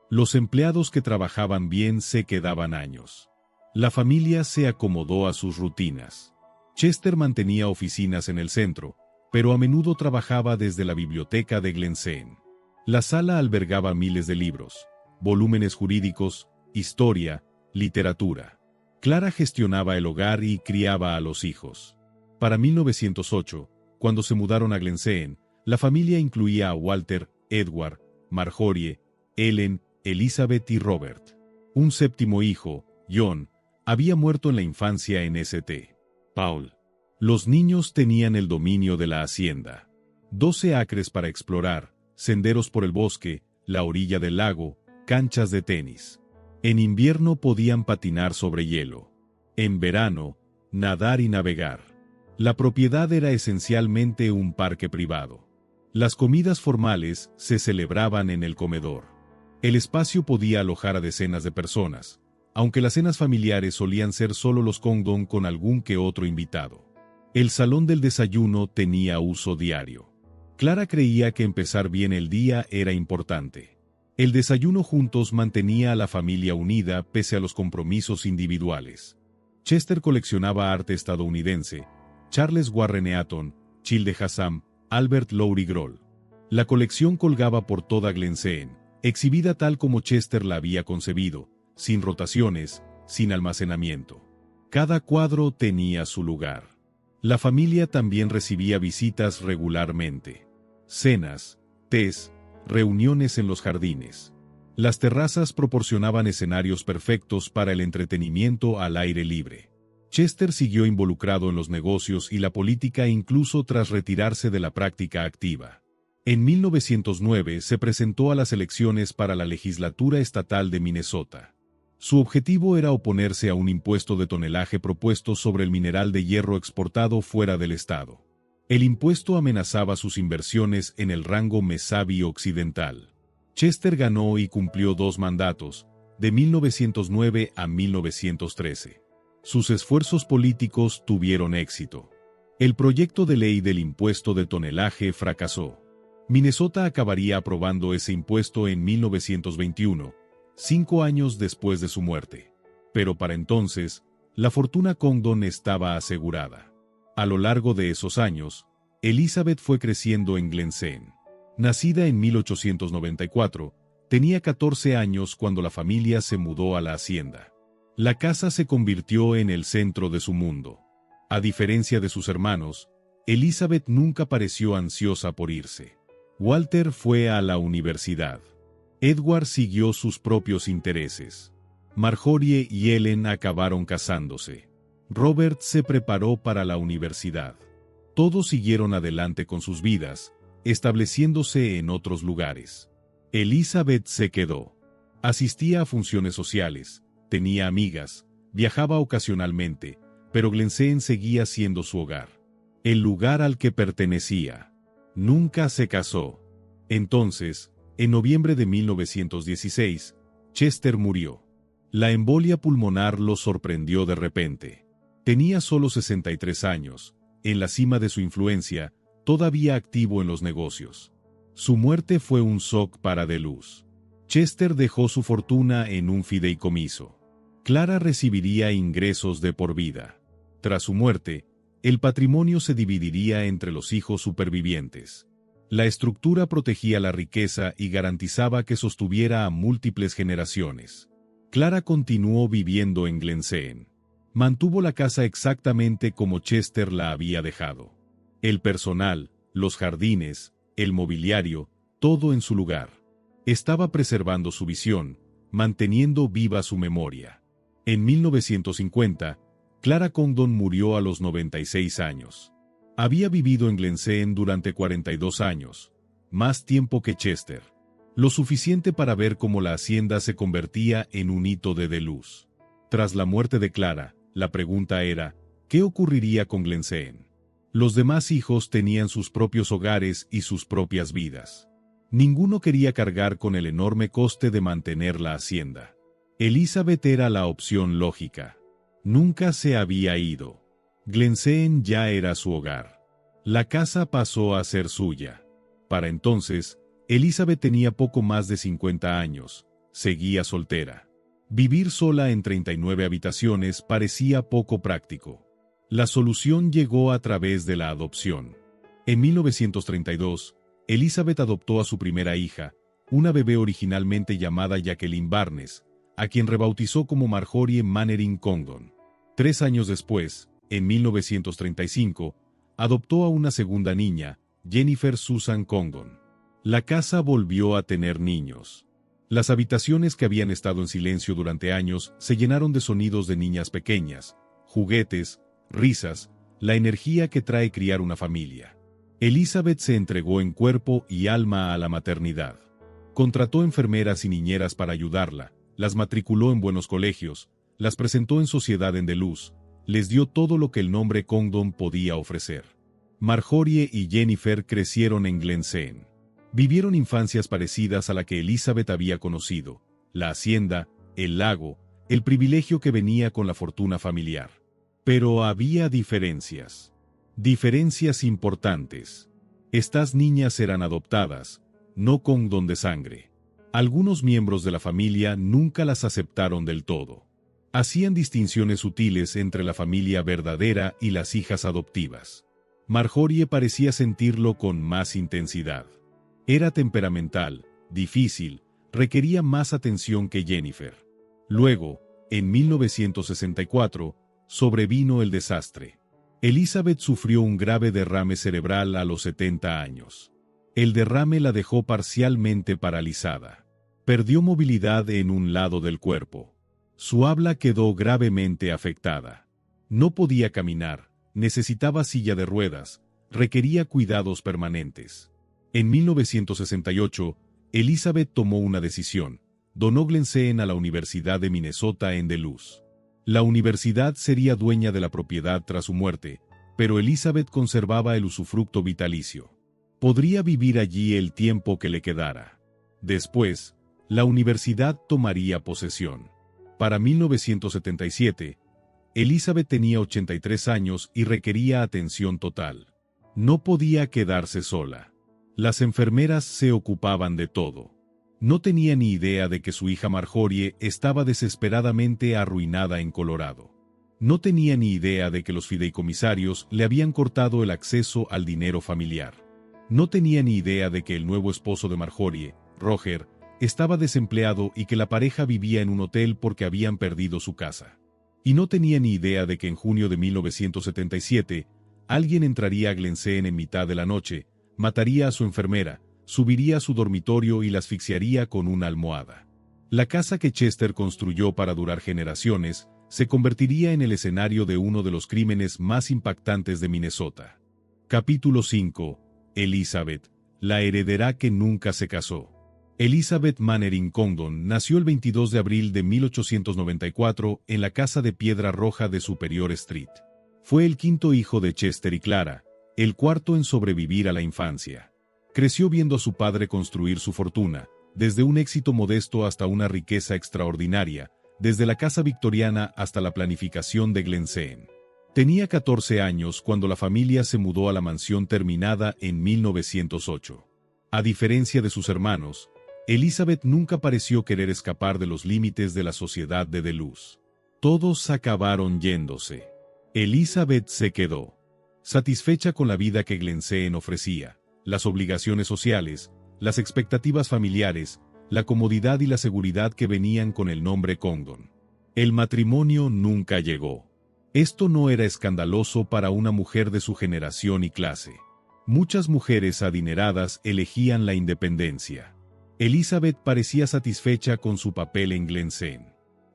Los empleados que trabajaban bien se quedaban años. La familia se acomodó a sus rutinas. Chester mantenía oficinas en el centro, pero a menudo trabajaba desde la biblioteca de Glensheen. La sala albergaba miles de libros, volúmenes jurídicos, historia, literatura. Clara gestionaba el hogar y criaba a los hijos. Para 1908, cuando se mudaron a Glensheen, la familia incluía a Walter, Edward, Marjorie, Ellen, Elizabeth y Robert. Un séptimo hijo, John, había muerto en la infancia en St. Paul. Los niños tenían el dominio de la hacienda. 12 acres para explorar, senderos por el bosque, la orilla del lago, canchas de tenis. En invierno podían patinar sobre hielo. En verano, nadar y navegar. La propiedad era esencialmente un parque privado. Las comidas formales se celebraban en el comedor. El espacio podía alojar a decenas de personas, aunque las cenas familiares solían ser solo los Congdon con algún que otro invitado. El salón del desayuno tenía uso diario. Clara creía que empezar bien el día era importante. El desayuno juntos mantenía a la familia unida pese a los compromisos individuales. Chester coleccionaba arte estadounidense, Charles Warren Eaton, Childe Hassam, Albert Lowry Groll. La colección colgaba por toda Glensheen, exhibida tal como Chester la había concebido, sin rotaciones, sin almacenamiento. Cada cuadro tenía su lugar. La familia también recibía visitas regularmente. Cenas, tés, reuniones en los jardines. Las terrazas proporcionaban escenarios perfectos para el entretenimiento al aire libre. Chester siguió involucrado en los negocios y la política incluso tras retirarse de la práctica activa. En 1909 se presentó a las elecciones para la legislatura estatal de Minnesota. Su objetivo era oponerse a un impuesto de tonelaje propuesto sobre el mineral de hierro exportado fuera del estado. El impuesto amenazaba sus inversiones en el rango Mesabi occidental. Chester ganó y cumplió 2 mandatos, de 1909 a 1913. Sus esfuerzos políticos tuvieron éxito. El proyecto de ley del impuesto de tonelaje fracasó. Minnesota acabaría aprobando ese impuesto en 1921, 5 años después de su muerte. Pero para entonces, la fortuna Congdon estaba asegurada. A lo largo de esos años, Elizabeth fue creciendo en Glensheen. Nacida en 1894, tenía 14 años cuando la familia se mudó a la hacienda. La casa se convirtió en el centro de su mundo. A diferencia de sus hermanos, Elizabeth nunca pareció ansiosa por irse. Walter fue a la universidad. Edward siguió sus propios intereses. Marjorie y Ellen acabaron casándose. Robert se preparó para la universidad. Todos siguieron adelante con sus vidas, estableciéndose en otros lugares. Elizabeth se quedó. Asistía a funciones sociales, tenía amigas, viajaba ocasionalmente, pero Glensheen seguía siendo su hogar. el lugar al que pertenecía. Nunca se casó. Entonces, en noviembre de 1916, Chester murió. La embolia pulmonar lo sorprendió de repente. Tenía solo 63 años, en la cima de su influencia, todavía activo en los negocios. Su muerte fue un shock para DeLuz. Chester dejó su fortuna en un fideicomiso. Clara recibiría ingresos de por vida. Tras su muerte, el patrimonio se dividiría entre los hijos supervivientes. La estructura protegía la riqueza y garantizaba que sostuviera a múltiples generaciones. Clara continuó viviendo en Glensheen. Mantuvo la casa exactamente como Chester la había dejado. El personal, los jardines, el mobiliario, todo en su lugar. Estaba preservando su visión, manteniendo viva su memoria. En 1950, Clara Congdon murió a los 96 años. Había vivido en Glensheen durante 42 años, más tiempo que Chester. Lo suficiente para ver cómo la hacienda se convertía en un hito de DeLuz. Tras la muerte de Clara, la pregunta era, ¿qué ocurriría con Glensheen? Los demás hijos tenían sus propios hogares y sus propias vidas. Ninguno quería cargar con el enorme coste de mantener la hacienda. Elizabeth era la opción lógica. Nunca se había ido. Glensheen ya era su hogar. La casa pasó a ser suya. Para entonces, Elizabeth tenía poco más de 50 años, seguía soltera. Vivir sola en 39 habitaciones parecía poco práctico. La solución llegó a través de la adopción. En 1932, Elizabeth adoptó a su primera hija, una bebé originalmente llamada Jacqueline Barnes, a quien rebautizó como Marjorie Mannering Congdon. 3 años después, en 1935, adoptó a una segunda niña, Jennifer Susan Congdon. La casa volvió a tener niños. Las habitaciones que habían estado en silencio durante años se llenaron de sonidos de niñas pequeñas, juguetes, risas, la energía que trae criar una familia. Elizabeth se entregó en cuerpo y alma a la maternidad. Contrató enfermeras y niñeras para ayudarla, las matriculó en buenos colegios, las presentó en sociedad en DeLuz, les dio todo lo que el nombre Congdon podía ofrecer. Marjorie y Jennifer crecieron en Glensheen. Vivieron infancias parecidas a la que Elizabeth había conocido, la hacienda, el lago, el privilegio que venía con la fortuna familiar. Pero había diferencias. Diferencias importantes. Estas niñas eran adoptadas, no Congdon de sangre. Algunos miembros de la familia nunca las aceptaron del todo. Hacían distinciones sutiles entre la familia verdadera y las hijas adoptivas. Marjorie parecía sentirlo con más intensidad. Era temperamental, difícil, requería más atención que Jennifer. Luego, en 1964, sobrevino el desastre. Elizabeth sufrió un grave derrame cerebral a los 70 años. El derrame la dejó parcialmente paralizada. Perdió movilidad en un lado del cuerpo. Su habla quedó gravemente afectada. No podía caminar, necesitaba silla de ruedas, requería cuidados permanentes. En 1968, Elizabeth tomó una decisión. Donó Glensheen a la Universidad de Minnesota en DeLuz. La universidad sería dueña de la propiedad tras su muerte, pero Elizabeth conservaba el usufructo vitalicio. Podría vivir allí el tiempo que le quedara. Después, la universidad tomaría posesión. Para 1977, Elizabeth tenía 83 años y requería atención total. No podía quedarse sola. Las enfermeras se ocupaban de todo. No tenía ni idea de que su hija Marjorie estaba desesperadamente arruinada en Colorado. No tenía ni idea de que los fideicomisarios le habían cortado el acceso al dinero familiar. No tenía ni idea de que el nuevo esposo de Marjorie, Roger, estaba desempleado y que la pareja vivía en un hotel porque habían perdido su casa. Y no tenía ni idea de que en junio de 1977, alguien entraría a Glensheen en mitad de la noche, mataría a su enfermera, subiría a su dormitorio y la asfixiaría con una almohada. La casa que Chester construyó para durar generaciones se convertiría en el escenario de uno de los crímenes más impactantes de Minnesota. Capítulo 5. Elizabeth, la heredera que nunca se casó. Elizabeth Mannering Congdon nació el 22 de abril de 1894 en la casa de piedra roja de Superior Street. Fue el quinto hijo de Chester y Clara, el cuarto en sobrevivir a la infancia. Creció viendo a su padre construir su fortuna, desde un éxito modesto hasta una riqueza extraordinaria, desde la casa victoriana hasta la planificación de Glensheen. Tenía 14 años cuando la familia se mudó a la mansión terminada en 1908. A diferencia de sus hermanos, Elizabeth nunca pareció querer escapar de los límites de la sociedad de Deluz. Todos acabaron yéndose. Elizabeth se quedó, satisfecha con la vida que Glensheen ofrecía, las obligaciones sociales, las expectativas familiares, la comodidad y la seguridad que venían con el nombre Congdon. El matrimonio nunca llegó. Esto no era escandaloso para una mujer de su generación y clase. Muchas mujeres adineradas elegían la independencia. Elizabeth parecía satisfecha con su papel en Glensheen.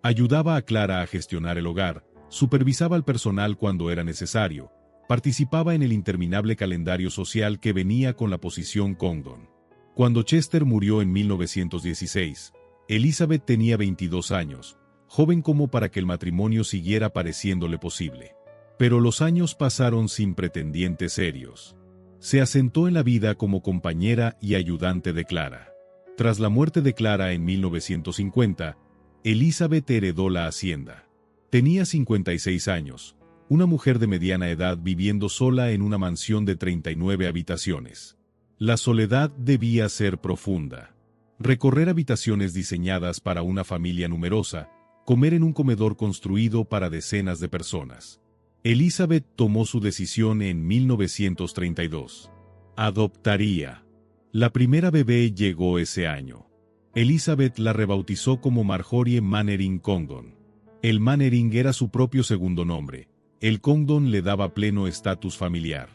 Ayudaba a Clara a gestionar el hogar, supervisaba al personal cuando era necesario, participaba en el interminable calendario social que venía con la posición Congdon. Cuando Chester murió en 1916, Elizabeth tenía 22 años, joven como para que el matrimonio siguiera pareciéndole posible. Pero los años pasaron sin pretendientes serios. Se asentó en la vida como compañera y ayudante de Clara. Tras la muerte de Clara en 1950, Elizabeth heredó la hacienda. Tenía 56 años, una mujer de mediana edad viviendo sola en una mansión de 39 habitaciones. La soledad debía ser profunda. Recorrer habitaciones diseñadas para una familia numerosa, comer en un comedor construido para decenas de personas. Elizabeth tomó su decisión en 1932. Adoptaría. La primera bebé llegó ese año. Elizabeth la rebautizó como Marjorie Mannering Congdon. El Mannering era su propio segundo nombre. El Congdon le daba pleno estatus familiar.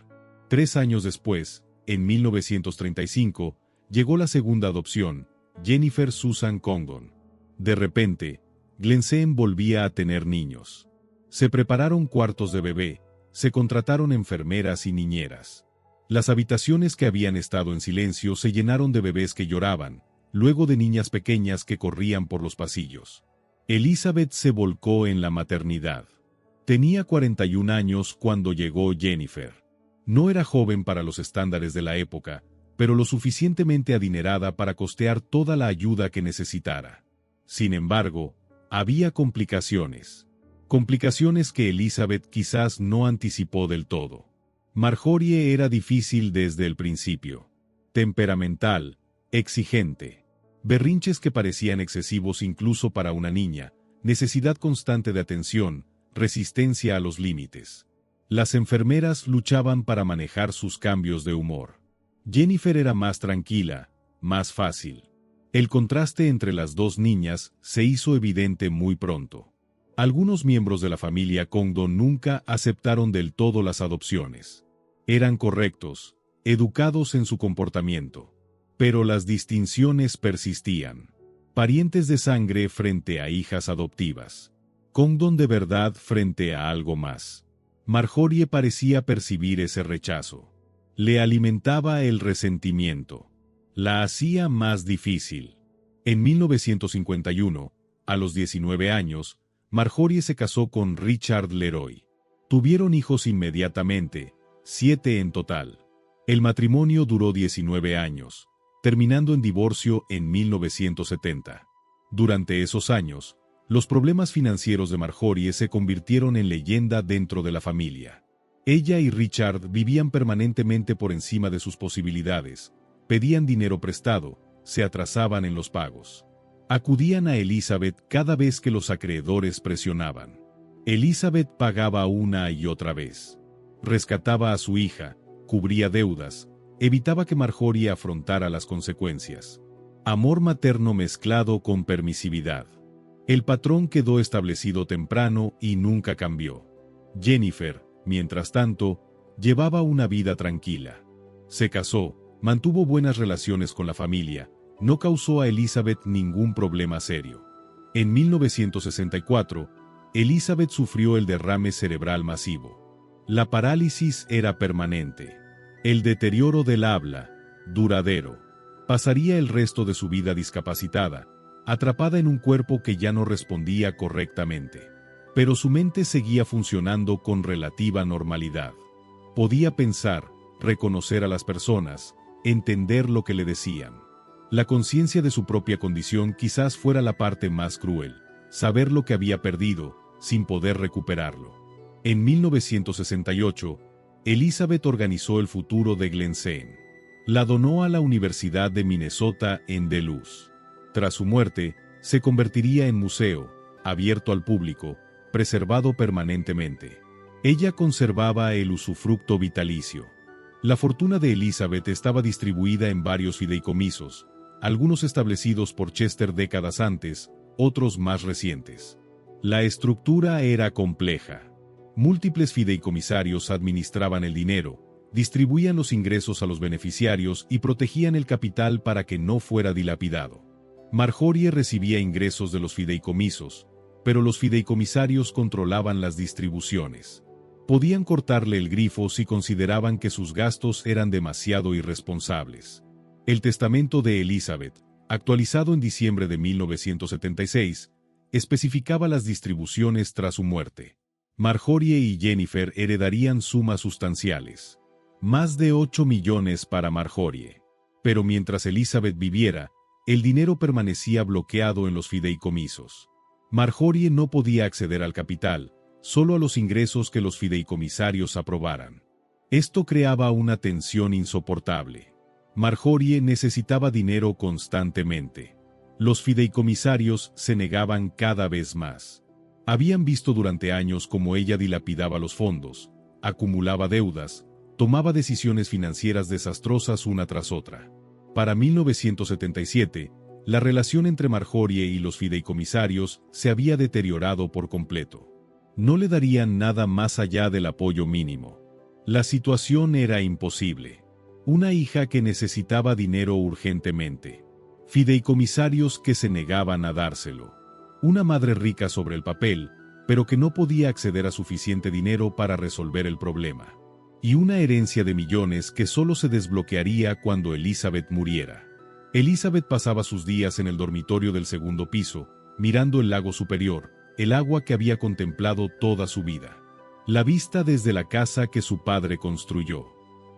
3 años después, en 1935, llegó la segunda adopción, Jennifer Susan Congdon. De repente, Glensheen volvía a tener niños. Se prepararon cuartos de bebé, se contrataron enfermeras y niñeras. Las habitaciones que habían estado en silencio se llenaron de bebés que lloraban, luego de niñas pequeñas que corrían por los pasillos. Elizabeth se volcó en la maternidad. Tenía 41 años cuando llegó Jennifer. No era joven para los estándares de la época, pero lo suficientemente adinerada para costear toda la ayuda que necesitara. Sin embargo, había complicaciones. Complicaciones que Elizabeth quizás no anticipó del todo. Marjorie era difícil desde el principio. Temperamental, exigente. Berrinches que parecían excesivos incluso para una niña, necesidad constante de atención, resistencia a los límites. Las enfermeras luchaban para manejar sus cambios de humor. Jennifer era más tranquila, más fácil. El contraste entre las dos niñas se hizo evidente muy pronto. Algunos miembros de la familia Congdon nunca aceptaron del todo las adopciones. Eran correctos, educados en su comportamiento. Pero las distinciones persistían. Parientes de sangre frente a hijas adoptivas. Congdon de verdad frente a algo más. Marjorie parecía percibir ese rechazo. Le alimentaba el resentimiento. La hacía más difícil. En 1951, a los 19 años, Marjorie se casó con Richard Leroy. Tuvieron hijos inmediatamente, 7 en total. El matrimonio duró 19 años, terminando en divorcio en 1970. Durante esos años, los problemas financieros de Marjorie se convirtieron en leyenda dentro de la familia. Ella y Richard vivían permanentemente por encima de sus posibilidades, pedían dinero prestado, se atrasaban en los pagos. Acudían a Elizabeth cada vez que los acreedores presionaban. Elizabeth pagaba una y otra vez. Rescataba a su hija, cubría deudas, evitaba que Marjorie afrontara las consecuencias. Amor materno mezclado con permisividad. El patrón quedó establecido temprano y nunca cambió. Jennifer, mientras tanto, llevaba una vida tranquila. Se casó, mantuvo buenas relaciones con la familia, no causó a Elizabeth ningún problema serio. En 1964, Elizabeth sufrió el derrame cerebral masivo. La parálisis era permanente. El deterioro del habla, duradero. Pasaría el resto de su vida discapacitada, atrapada en un cuerpo que ya no respondía correctamente. Pero su mente seguía funcionando con relativa normalidad. Podía pensar, reconocer a las personas, entender lo que le decían. La conciencia de su propia condición quizás fuera la parte más cruel, saber lo que había perdido, sin poder recuperarlo. En 1968, Elizabeth organizó el futuro de Glencairn. La donó a la Universidad de Minnesota en Duluth. Tras su muerte, se convertiría en museo, abierto al público, preservado permanentemente. Ella conservaba el usufructo vitalicio. La fortuna de Elizabeth estaba distribuida en varios fideicomisos, algunos establecidos por Chester décadas antes, otros más recientes. La estructura era compleja. Múltiples fideicomisarios administraban el dinero, distribuían los ingresos a los beneficiarios y protegían el capital para que no fuera dilapidado. Marjorie recibía ingresos de los fideicomisos, pero los fideicomisarios controlaban las distribuciones. Podían cortarle el grifo si consideraban que sus gastos eran demasiado irresponsables. El testamento de Elizabeth, actualizado en diciembre de 1976, especificaba las distribuciones tras su muerte. Marjorie y Jennifer heredarían sumas sustanciales. Más de 8 millones para Marjorie. Pero mientras Elizabeth viviera, el dinero permanecía bloqueado en los fideicomisos. Marjorie no podía acceder al capital, solo a los ingresos que los fideicomisarios aprobaran. Esto creaba una tensión insoportable. Marjorie necesitaba dinero constantemente. Los fideicomisarios se negaban cada vez más. Habían visto durante años cómo ella dilapidaba los fondos, acumulaba deudas, tomaba decisiones financieras desastrosas una tras otra. Para 1977, la relación entre Marjorie y los fideicomisarios se había deteriorado por completo. No le darían nada más allá del apoyo mínimo. La situación era imposible. Una hija que necesitaba dinero urgentemente. Fideicomisarios que se negaban a dárselo. Una madre rica sobre el papel, pero que no podía acceder a suficiente dinero para resolver el problema. Y una herencia de millones que solo se desbloquearía cuando Elizabeth muriera. Elizabeth pasaba sus días en el dormitorio del segundo piso, mirando el lago superior, el agua que había contemplado toda su vida. La vista desde la casa que su padre construyó.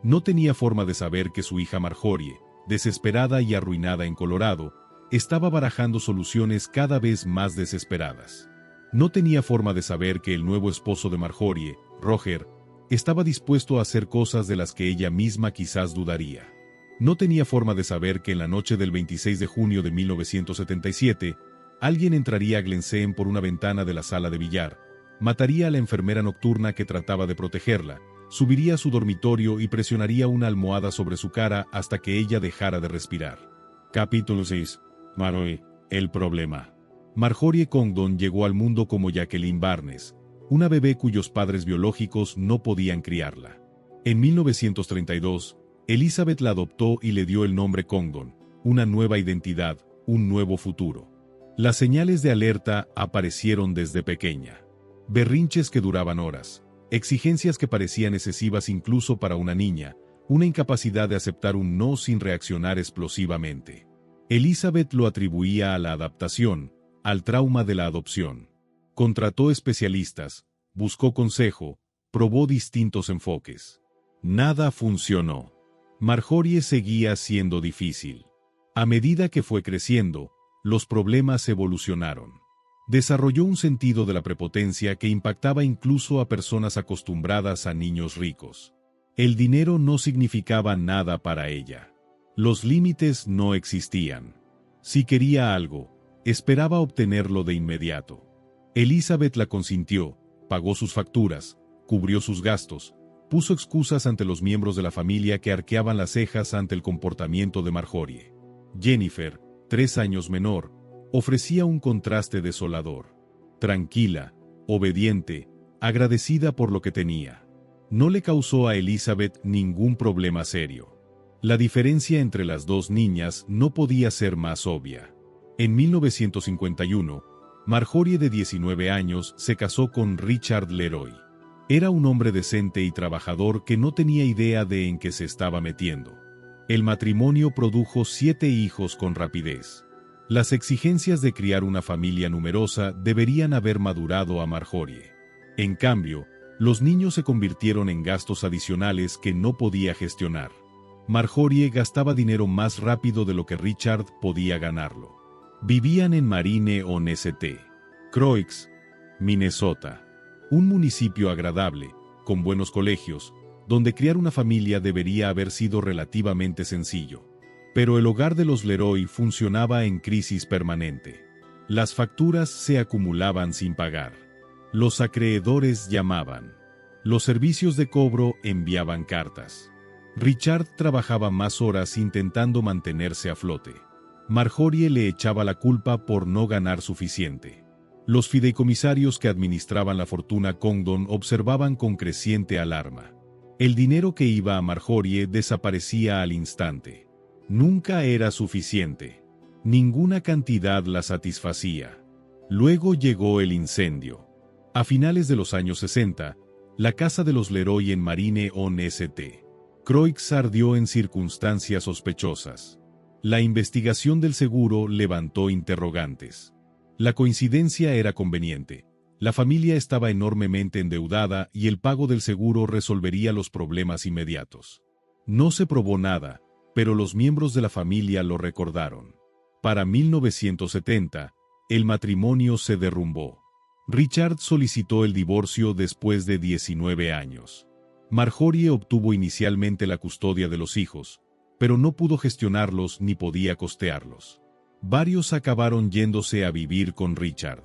No tenía forma de saber que su hija Marjorie, desesperada y arruinada en Colorado, estaba barajando soluciones cada vez más desesperadas. No tenía forma de saber que el nuevo esposo de Marjorie, Roger, estaba dispuesto a hacer cosas de las que ella misma quizás dudaría. No tenía forma de saber que en la noche del 26 de junio de 1977, alguien entraría a Glencairn por una ventana de la sala de billar, mataría a la enfermera nocturna que trataba de protegerla, subiría a su dormitorio y presionaría una almohada sobre su cara hasta que ella dejara de respirar. Capítulo 6. Marjorie, el problema. Marjorie Congdon llegó al mundo como Jacqueline Barnes, una bebé cuyos padres biológicos no podían criarla. En 1932, Elizabeth la adoptó y le dio el nombre Congdon, una nueva identidad, un nuevo futuro. Las señales de alerta aparecieron desde pequeña. Berrinches que duraban horas, exigencias que parecían excesivas incluso para una niña, una incapacidad de aceptar un no sin reaccionar explosivamente. Elizabeth lo atribuía a la adaptación, al trauma de la adopción. Contrató especialistas, buscó consejo, probó distintos enfoques. Nada funcionó. Marjorie seguía siendo difícil. A medida que fue creciendo, los problemas evolucionaron. Desarrolló un sentido de la prepotencia que impactaba incluso a personas acostumbradas a niños ricos. El dinero no significaba nada para ella. Los límites no existían. Si quería algo, esperaba obtenerlo de inmediato. Elizabeth la consintió, pagó sus facturas, cubrió sus gastos, puso excusas ante los miembros de la familia que arqueaban las cejas ante el comportamiento de Marjorie. Jennifer, 3 años menor, ofrecía un contraste desolador. Tranquila, obediente, agradecida por lo que tenía. No le causó a Elizabeth ningún problema serio. La diferencia entre las dos niñas no podía ser más obvia. En 1951, Marjorie de 19 años se casó con Richard Leroy. Era un hombre decente y trabajador que no tenía idea de en qué se estaba metiendo. El matrimonio produjo 7 hijos con rapidez. Las exigencias de criar una familia numerosa deberían haber madurado a Marjorie. En cambio, Los niños se convirtieron en gastos adicionales que no podía gestionar. Marjorie gastaba dinero más rápido de lo que Richard podía ganarlo. Vivían en Marine-on-St. Croix, Minnesota. Un municipio agradable, con buenos colegios, donde criar una familia debería haber sido relativamente sencillo. Pero el hogar de los Leroy funcionaba en crisis permanente. Las facturas se acumulaban sin pagar. Los acreedores llamaban. Los servicios de cobro enviaban cartas. Richard trabajaba más horas intentando mantenerse a flote. Marjorie le echaba la culpa por no ganar suficiente. Los fideicomisarios que administraban la fortuna Congdon observaban con creciente alarma. El dinero que iba a Marjorie desaparecía al instante. Nunca era suficiente. Ninguna cantidad la satisfacía. Luego llegó el incendio. A finales de los años 60, la casa de los Leroy en Marine-on-St. Croix ardió en circunstancias sospechosas. La investigación del seguro levantó interrogantes. La coincidencia era conveniente. La familia estaba enormemente endeudada y el pago del seguro resolvería los problemas inmediatos. No se probó nada, pero los miembros de la familia lo recordaron. Para 1970, el matrimonio se derrumbó. Richard solicitó el divorcio después de 19 años. Marjorie obtuvo inicialmente la custodia de los hijos, pero no pudo gestionarlos ni podía costearlos. Varios acabaron yéndose a vivir con Richard.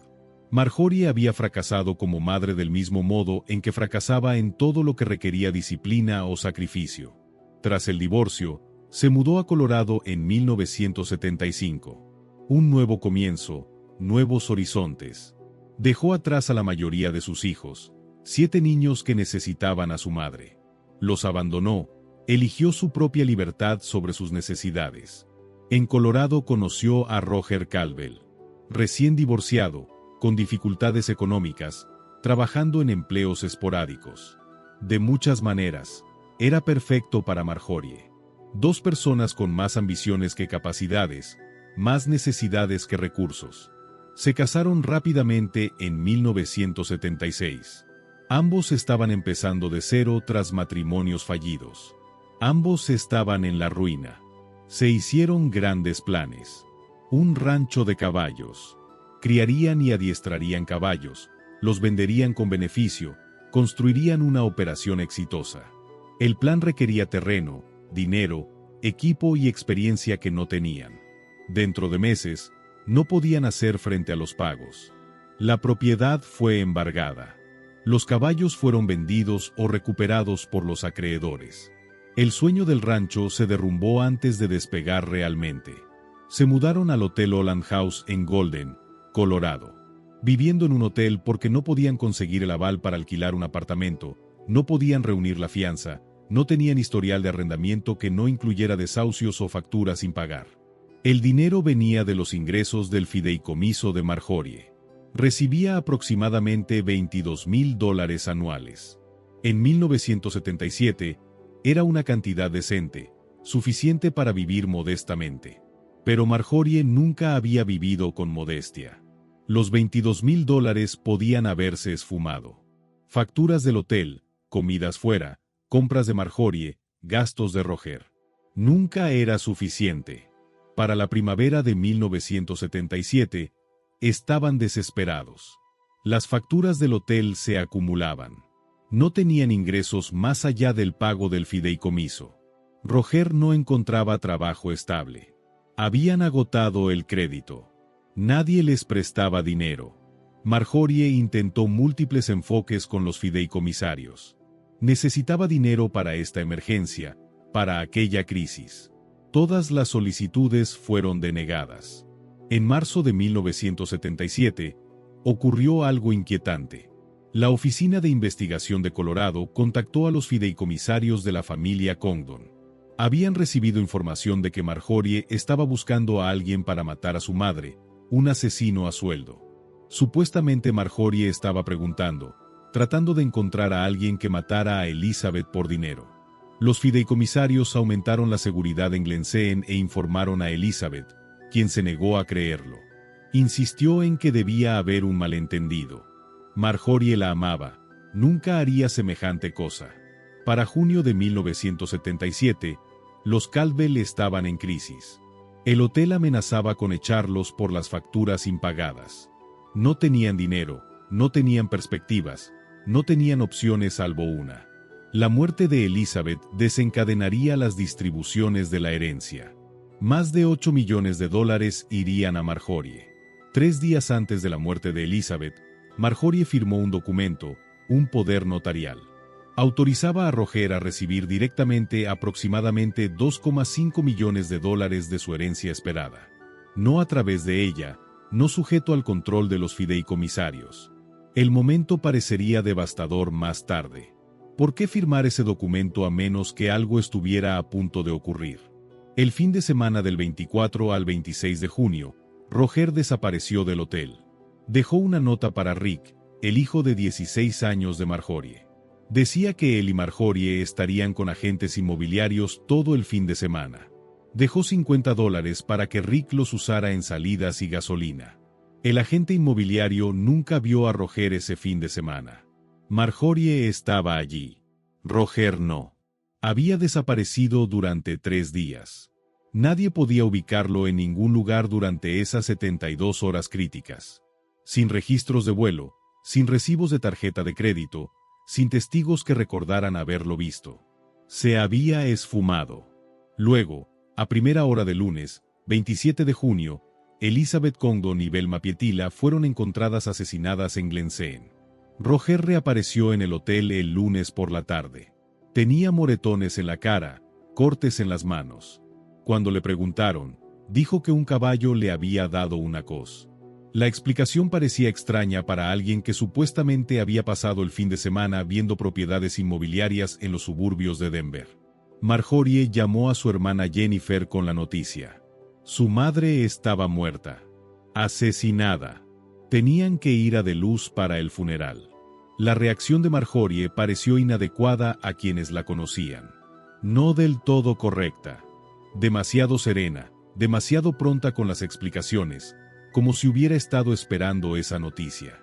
Marjorie había fracasado como madre del mismo modo en que fracasaba en todo lo que requería disciplina o sacrificio. Tras el divorcio, se mudó a Colorado en 1975. Un nuevo comienzo, nuevos horizontes. Dejó atrás a la mayoría de sus hijos, 7 niños que necesitaban a su madre. Los abandonó, eligió su propia libertad sobre sus necesidades. En Colorado conoció a Roger Calvel. Recién divorciado, con dificultades económicas, trabajando en empleos esporádicos. De muchas maneras, era perfecto para Marjorie. 2 personas con más ambiciones que capacidades, más necesidades que recursos. Se casaron rápidamente en 1976. Ambos estaban empezando de cero tras matrimonios fallidos. Ambos estaban en la ruina. Se hicieron grandes planes. Un rancho de caballos. Criarían y adiestrarían caballos, los venderían con beneficio, construirían una operación exitosa. El plan requería terreno, dinero, equipo y experiencia que no tenían. Dentro de meses, no podían hacer frente a los pagos. La propiedad fue embargada. Los caballos fueron vendidos o recuperados por los acreedores. El sueño del rancho se derrumbó antes de despegar realmente. Se mudaron al Hotel Holland House en Golden, Colorado. Viviendo en un hotel porque no podían conseguir el aval para alquilar un apartamento, no podían reunir la fianza, no tenían historial de arrendamiento que no incluyera desahucios o facturas sin pagar. El dinero venía de los ingresos del fideicomiso de Marjorie. Recibía aproximadamente $22,000 anuales. En 1977, era una cantidad decente, suficiente para vivir modestamente. Pero Marjorie nunca había vivido con modestia. Los $22,000 podían haberse esfumado. Facturas del hotel, comidas fuera, compras de Marjorie, gastos de Roger. Nunca era suficiente. Para la primavera de 1977, estaban desesperados. Las facturas del hotel se acumulaban. No tenían ingresos más allá del pago del fideicomiso. Roger no encontraba trabajo estable. Habían agotado el crédito. Nadie les prestaba dinero. Marjorie intentó múltiples enfoques con los fideicomisarios. Necesitaba dinero para esta emergencia, para aquella crisis. Todas las solicitudes fueron denegadas. En marzo de 1977, ocurrió algo inquietante. La Oficina de Investigación de Colorado contactó a los fideicomisarios de la familia Congdon. Habían recibido información de que Marjorie estaba buscando a alguien para matar a su madre, un asesino a sueldo. Supuestamente Marjorie estaba preguntando, tratando de encontrar a alguien que matara a Elizabeth por dinero. Los fideicomisarios aumentaron la seguridad en Glensheen e informaron a Elizabeth, quien se negó a creerlo. Insistió en que debía haber un malentendido. Marjorie la amaba, Nunca haría semejante cosa. Para junio de 1977, los Caldwell estaban en crisis. El hotel amenazaba con echarlos por las facturas impagadas. No tenían dinero, no tenían perspectivas, no tenían opciones salvo una. La muerte de Elizabeth desencadenaría las distribuciones de la herencia. Más de $8 millones irían a Marjorie. 3 días antes de la muerte de Elizabeth, Marjorie firmó un documento, un poder notarial. Autorizaba a Roger a recibir directamente aproximadamente $2,5 millones de su herencia esperada. No a través de ella, no sujeto al control de los fideicomisarios. El momento parecería devastador más tarde. ¿Por qué firmar ese documento a menos que algo estuviera a punto de ocurrir? El fin de semana del 24 al 26 de junio, Roger desapareció del hotel. Dejó una nota para Rick, el hijo de 16 años de Marjorie. Decía que él y Marjorie estarían con agentes inmobiliarios todo el fin de semana. Dejó $50 para que Rick los usara en salidas y gasolina. El agente inmobiliario nunca vio a Roger ese fin de semana. Marjorie estaba allí. Roger no. Había desaparecido durante 3 días. Nadie podía ubicarlo en ningún lugar durante esas 72 horas críticas. Sin registros de vuelo, sin recibos de tarjeta de crédito, sin testigos que recordaran haberlo visto. Se había esfumado. Luego, a primera hora del lunes, 27 de junio, Elizabeth Condon y Velma Pietila fueron encontradas asesinadas en Glenseen. Roger reapareció en el hotel el lunes por la tarde. Tenía moretones en la cara, cortes en las manos. Cuando le preguntaron, dijo que un caballo le había dado una cos. La explicación parecía extraña para alguien que supuestamente había pasado el fin de semana viendo propiedades inmobiliarias en los suburbios de Denver. Marjorie llamó a su hermana Jennifer con la noticia. Su madre estaba muerta. Asesinada. Tenían que ir a de luz para el funeral. La reacción de Marjorie pareció inadecuada a quienes la conocían. No del todo correcta. Demasiado serena, demasiado pronta con las explicaciones, como si hubiera estado esperando esa noticia.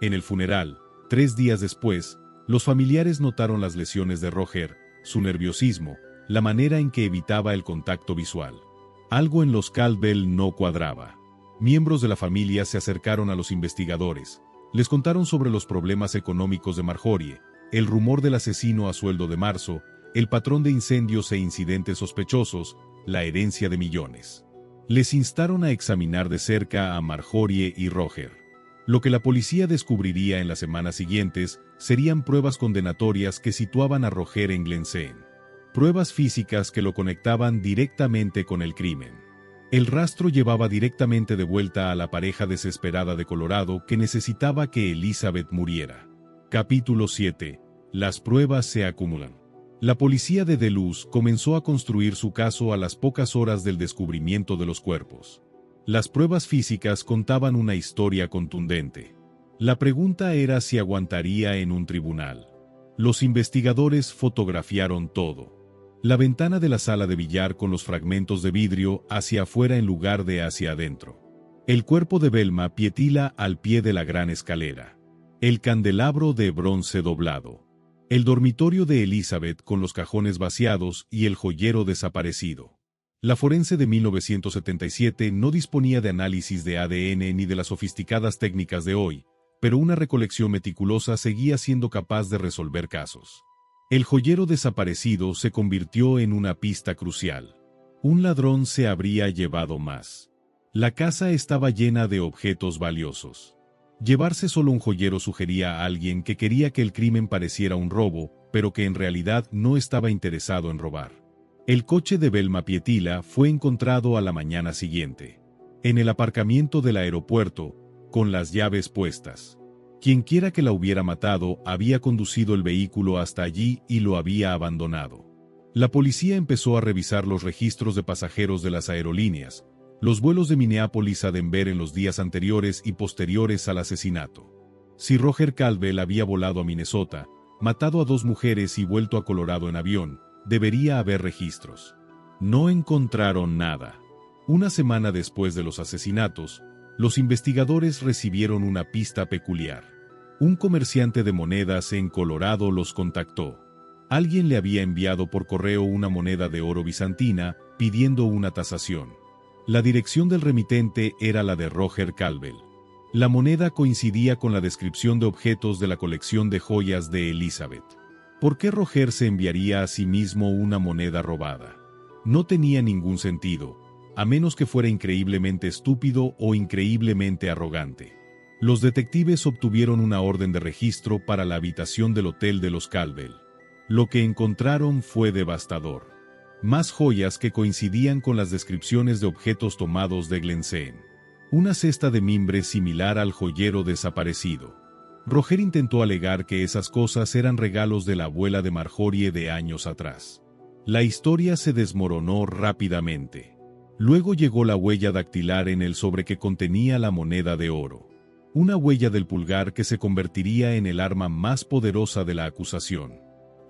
En el funeral, 3 días después, los familiares notaron las lesiones de Roger, su nerviosismo, la manera en que evitaba el contacto visual. Algo en los Caldwell no cuadraba. Miembros de la familia se acercaron a los investigadores. Les contaron sobre los problemas económicos de Marjorie, el rumor del asesino a sueldo de marzo, el patrón de incendios e incidentes sospechosos, la herencia de millones. Les instaron a examinar de cerca a Marjorie y Roger. Lo que la policía descubriría en las semanas siguientes serían pruebas condenatorias que situaban a Roger en Glenseen. Pruebas físicas que lo conectaban directamente con el crimen. El rastro llevaba directamente de vuelta a la pareja desesperada de Colorado que necesitaba que Elizabeth muriera. Capítulo 7. Las pruebas se acumulan. La policía de Duluth comenzó a construir su caso a las pocas horas del descubrimiento de los cuerpos. Las pruebas físicas contaban una historia contundente. La pregunta era si aguantaría en un tribunal. Los investigadores fotografiaron todo. La ventana de la sala de billar con los fragmentos de vidrio hacia afuera en lugar de hacia adentro. El cuerpo de Velma Pietila al pie de la gran escalera. El candelabro de bronce doblado. El dormitorio de Elizabeth con los cajones vaciados y el joyero desaparecido. La forense de 1977 no disponía de análisis de ADN ni de las sofisticadas técnicas de hoy, pero una recolección meticulosa seguía siendo capaz de resolver casos. El joyero desaparecido se convirtió en una pista crucial. Un ladrón se habría llevado más. La casa estaba llena de objetos valiosos. Llevarse solo un joyero sugería a alguien que quería que el crimen pareciera un robo, pero que en realidad no estaba interesado en robar. El coche de Velma Pietila fue encontrado a la mañana siguiente. En el aparcamiento del aeropuerto, con las llaves puestas. Quienquiera que la hubiera matado había conducido el vehículo hasta allí y lo había abandonado. La policía empezó a revisar los registros de pasajeros de las aerolíneas, los vuelos de Minneapolis a Denver en los días anteriores y posteriores al asesinato. Si Roger Caldwell había volado a Minnesota, matado a 2 mujeres y vuelto a Colorado en avión, debería haber registros. No encontraron nada. Una semana después de los asesinatos, los investigadores recibieron una pista peculiar. Un comerciante de monedas en Colorado los contactó. Alguien le había enviado por correo una moneda de oro bizantina pidiendo una tasación. La dirección del remitente era la de Roger Calvel. La moneda coincidía con la descripción de objetos de la colección de joyas de Elizabeth. ¿Por qué Roger se enviaría a sí mismo una moneda robada? No tenía ningún sentido, a menos que fuera increíblemente estúpido o increíblemente arrogante. Los detectives obtuvieron una orden de registro para la habitación del hotel de los Calvel. Lo que encontraron fue devastador. Más joyas que coincidían con las descripciones de objetos tomados de Glencairn. Una cesta de mimbre similar al joyero desaparecido. Roger intentó alegar que esas cosas eran regalos de la abuela de Marjorie de años atrás. La historia se desmoronó rápidamente. Luego llegó la huella dactilar en el sobre que contenía la moneda de oro. Una huella del pulgar que se convertiría en el arma más poderosa de la acusación.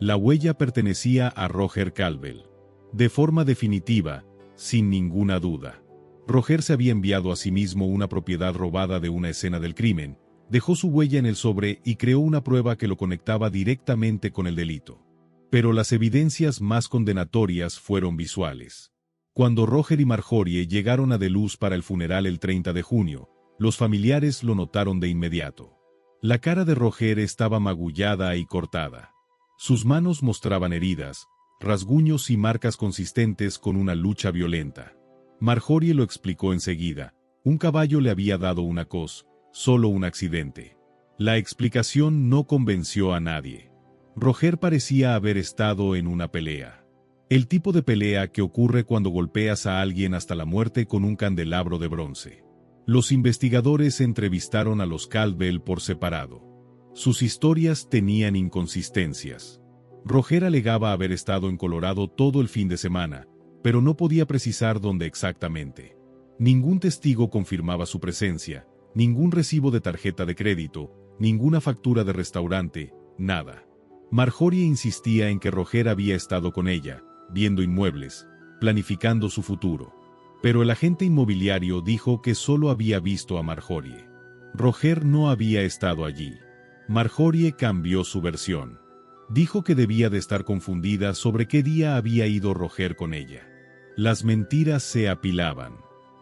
La huella pertenecía a Roger Calvel. De forma definitiva, sin ninguna duda. Roger se había enviado a sí mismo una propiedad robada de una escena del crimen, dejó su huella en el sobre y creó una prueba que lo conectaba directamente con el delito. Pero las evidencias más condenatorias fueron visuales. Cuando Roger y Marjorie llegaron a Deluz para el funeral el 30 de junio, los familiares lo notaron de inmediato. La cara de Roger estaba magullada y cortada. Sus manos mostraban heridas, rasguños y marcas consistentes con una lucha violenta. Marjorie lo explicó enseguida. Un caballo le había dado una cos, solo un accidente. La explicación no convenció a nadie. Roger parecía haber estado en una pelea. El tipo de pelea que ocurre cuando golpeas a alguien hasta la muerte con un candelabro de bronce. Los investigadores entrevistaron a los Calvel por separado. Sus historias tenían inconsistencias. Roger alegaba haber estado en Colorado todo el fin de semana, pero no podía precisar dónde exactamente. Ningún testigo confirmaba su presencia, ningún recibo de tarjeta de crédito, ninguna factura de restaurante, nada. Marjorie insistía en que Roger había estado con ella, viendo inmuebles, planificando su futuro. Pero el agente inmobiliario dijo que solo había visto a Marjorie. Roger no había estado allí. Marjorie cambió su versión. Dijo que debía de estar confundida sobre qué día había ido Roger con ella. Las mentiras se apilaban.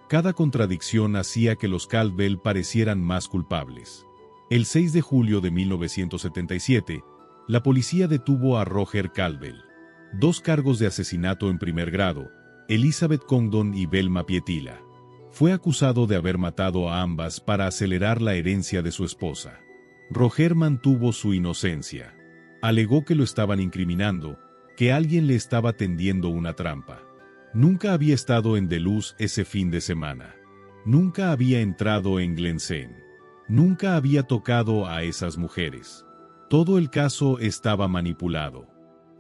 Cada contradicción hacía que los Calvel parecieran más culpables. El 6 de julio de 1977, la policía detuvo a Roger Calvel. 2 cargos de asesinato en primer grado, Elizabeth Condon y Velma Pietila. Fue acusado de haber matado a ambas para acelerar la herencia de su esposa. Roger mantuvo su inocencia. Alegó que lo estaban incriminando, que alguien le estaba tendiendo una trampa. Nunca había estado en Deluz ese fin de semana. Nunca había entrado en Glencairn. Nunca había tocado a esas mujeres. Todo el caso estaba manipulado.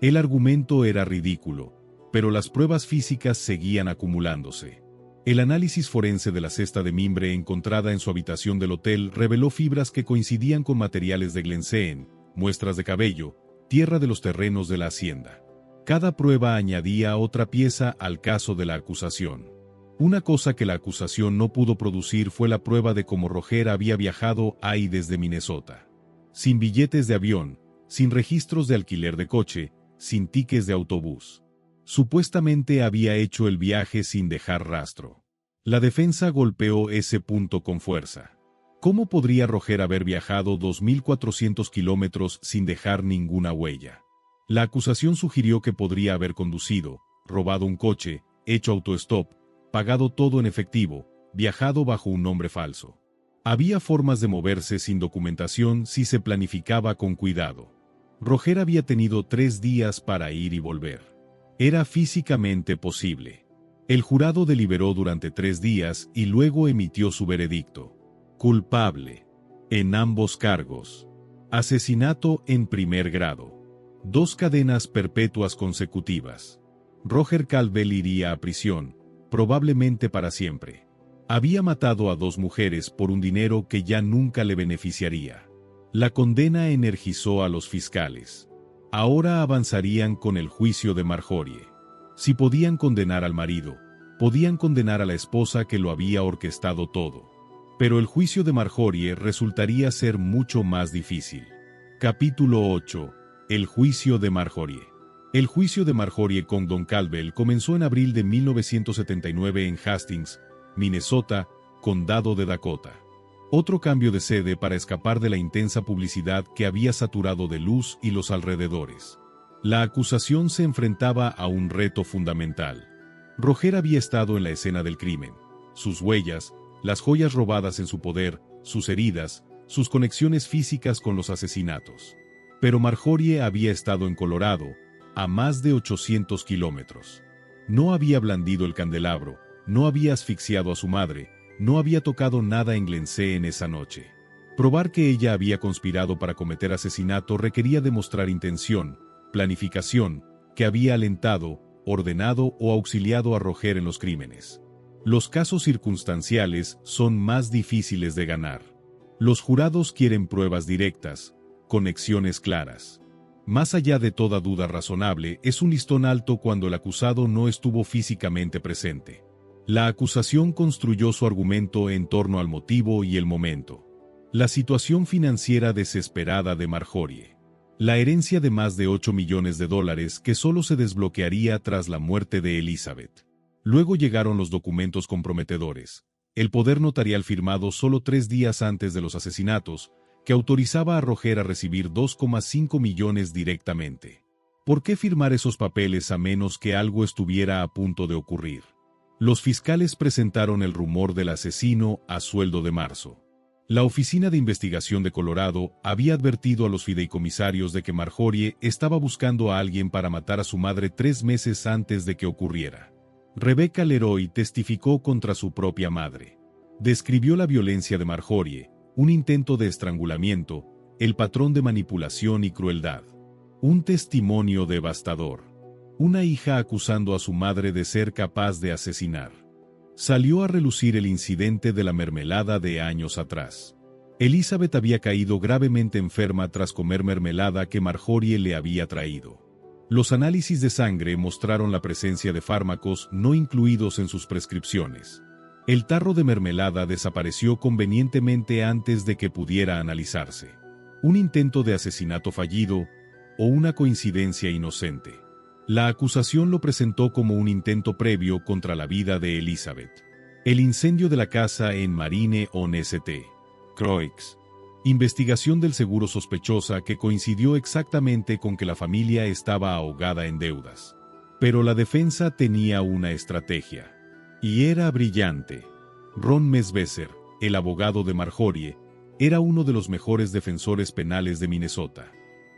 El argumento era ridículo, pero las pruebas físicas seguían acumulándose. El análisis forense de la cesta de mimbre encontrada en su habitación del hotel reveló fibras que coincidían con materiales de Glencairn, muestras de cabello, tierra de los terrenos de la hacienda. Cada prueba añadía otra pieza al caso de la acusación. Una cosa que la acusación no pudo producir fue la prueba de cómo Roger había viajado ahí desde Minnesota. Sin billetes de avión, sin registros de alquiler de coche, sin tickets de autobús. Supuestamente había hecho el viaje sin dejar rastro. La defensa golpeó ese punto con fuerza. ¿Cómo podría Roger haber viajado 2.400 kilómetros sin dejar ninguna huella? La acusación sugirió que podría haber conducido, robado un coche, hecho autostop, pagado todo en efectivo, viajado bajo un nombre falso. Había formas de moverse sin documentación si se planificaba con cuidado. Roger había tenido 3 días para ir y volver. Era físicamente posible. El jurado deliberó durante 3 días y luego emitió su veredicto. Culpable. En ambos cargos. Asesinato en primer grado. 2 cadenas perpetuas consecutivas. Roger Calvel iría a prisión, probablemente para siempre. Había matado a 2 mujeres por un dinero que ya nunca le beneficiaría. La condena energizó a los fiscales. Ahora avanzarían con el juicio de Marjorie. Si podían condenar al marido, podían condenar a la esposa que lo había orquestado todo. Pero el juicio de Marjorie resultaría ser mucho más difícil. Capítulo 8. El juicio de Marjorie. El juicio de Marjorie con Don Caldwell comenzó en abril de 1979 en Hastings, Minnesota, condado de Dakota. Otro cambio de sede para escapar de la intensa publicidad que había saturado de luz y los alrededores. La acusación se enfrentaba a un reto fundamental. Roger había estado en la escena del crimen. Sus huellas, las joyas robadas en su poder, sus heridas, sus conexiones físicas con los asesinatos. Pero Marjorie había estado en Colorado, a más de 800 kilómetros. No había blandido el candelabro, no había asfixiado a su madre, no había tocado nada en Glensea en esa noche. Probar que ella había conspirado para cometer asesinato requería demostrar intención, planificación, que había alentado, ordenado o auxiliado a Roger en los crímenes. Los casos circunstanciales son más difíciles de ganar. Los jurados quieren pruebas directas, conexiones claras. Más allá de toda duda razonable, es un listón alto cuando el acusado no estuvo físicamente presente. La acusación construyó su argumento en torno al motivo y el momento. La situación financiera desesperada de Marjorie. La herencia de más de $8 millones que solo se desbloquearía tras la muerte de Elizabeth. Luego llegaron los documentos comprometedores. El poder notarial firmado solo 3 días antes de los asesinatos, que autorizaba a Roger a recibir $2,5 millones directamente. ¿Por qué firmar esos papeles a menos que algo estuviera a punto de ocurrir? Los fiscales presentaron el rumor del asesino a sueldo de marzo. La Oficina de Investigación de Colorado había advertido a los fideicomisarios de que Marjorie estaba buscando a alguien para matar a su madre 3 meses antes de que ocurriera. Rebecca Leroy testificó contra su propia madre. Describió la violencia de Marjorie, un intento de estrangulamiento, el patrón de manipulación y crueldad. Un testimonio devastador. Una hija acusando a su madre de ser capaz de asesinar. Salió a relucir el incidente de la mermelada de años atrás. Elizabeth había caído gravemente enferma tras comer mermelada que Marjorie le había traído. Los análisis de sangre mostraron la presencia de fármacos no incluidos en sus prescripciones. El tarro de mermelada desapareció convenientemente antes de que pudiera analizarse. ¿Un intento de asesinato fallido o una coincidencia inocente? La acusación lo presentó como un intento previo contra la vida de Elizabeth. El incendio de la casa en Marine-on-St. Croix. Investigación del seguro sospechosa que coincidió exactamente con que la familia estaba ahogada en deudas. Pero la defensa tenía una estrategia. Y era brillante. Ron Mesbesser, el abogado de Marjorie, era uno de los mejores defensores penales de Minnesota.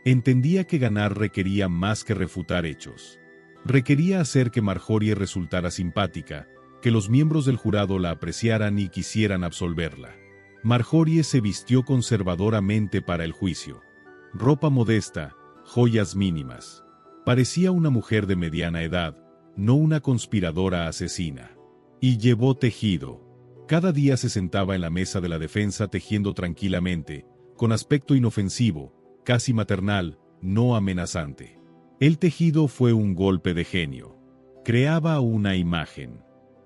Entendía que ganar requería más que refutar hechos. Requería hacer que Marjorie resultara simpática, que los miembros del jurado la apreciaran y quisieran absolverla. Marjorie se vistió conservadoramente para el juicio. Ropa modesta, joyas mínimas. Parecía una mujer de mediana edad, no una conspiradora asesina. Y llevó tejido. Cada día se sentaba en la mesa de la defensa tejiendo tranquilamente, con aspecto inofensivo, casi maternal, no amenazante. El tejido fue un golpe de genio. Creaba una imagen.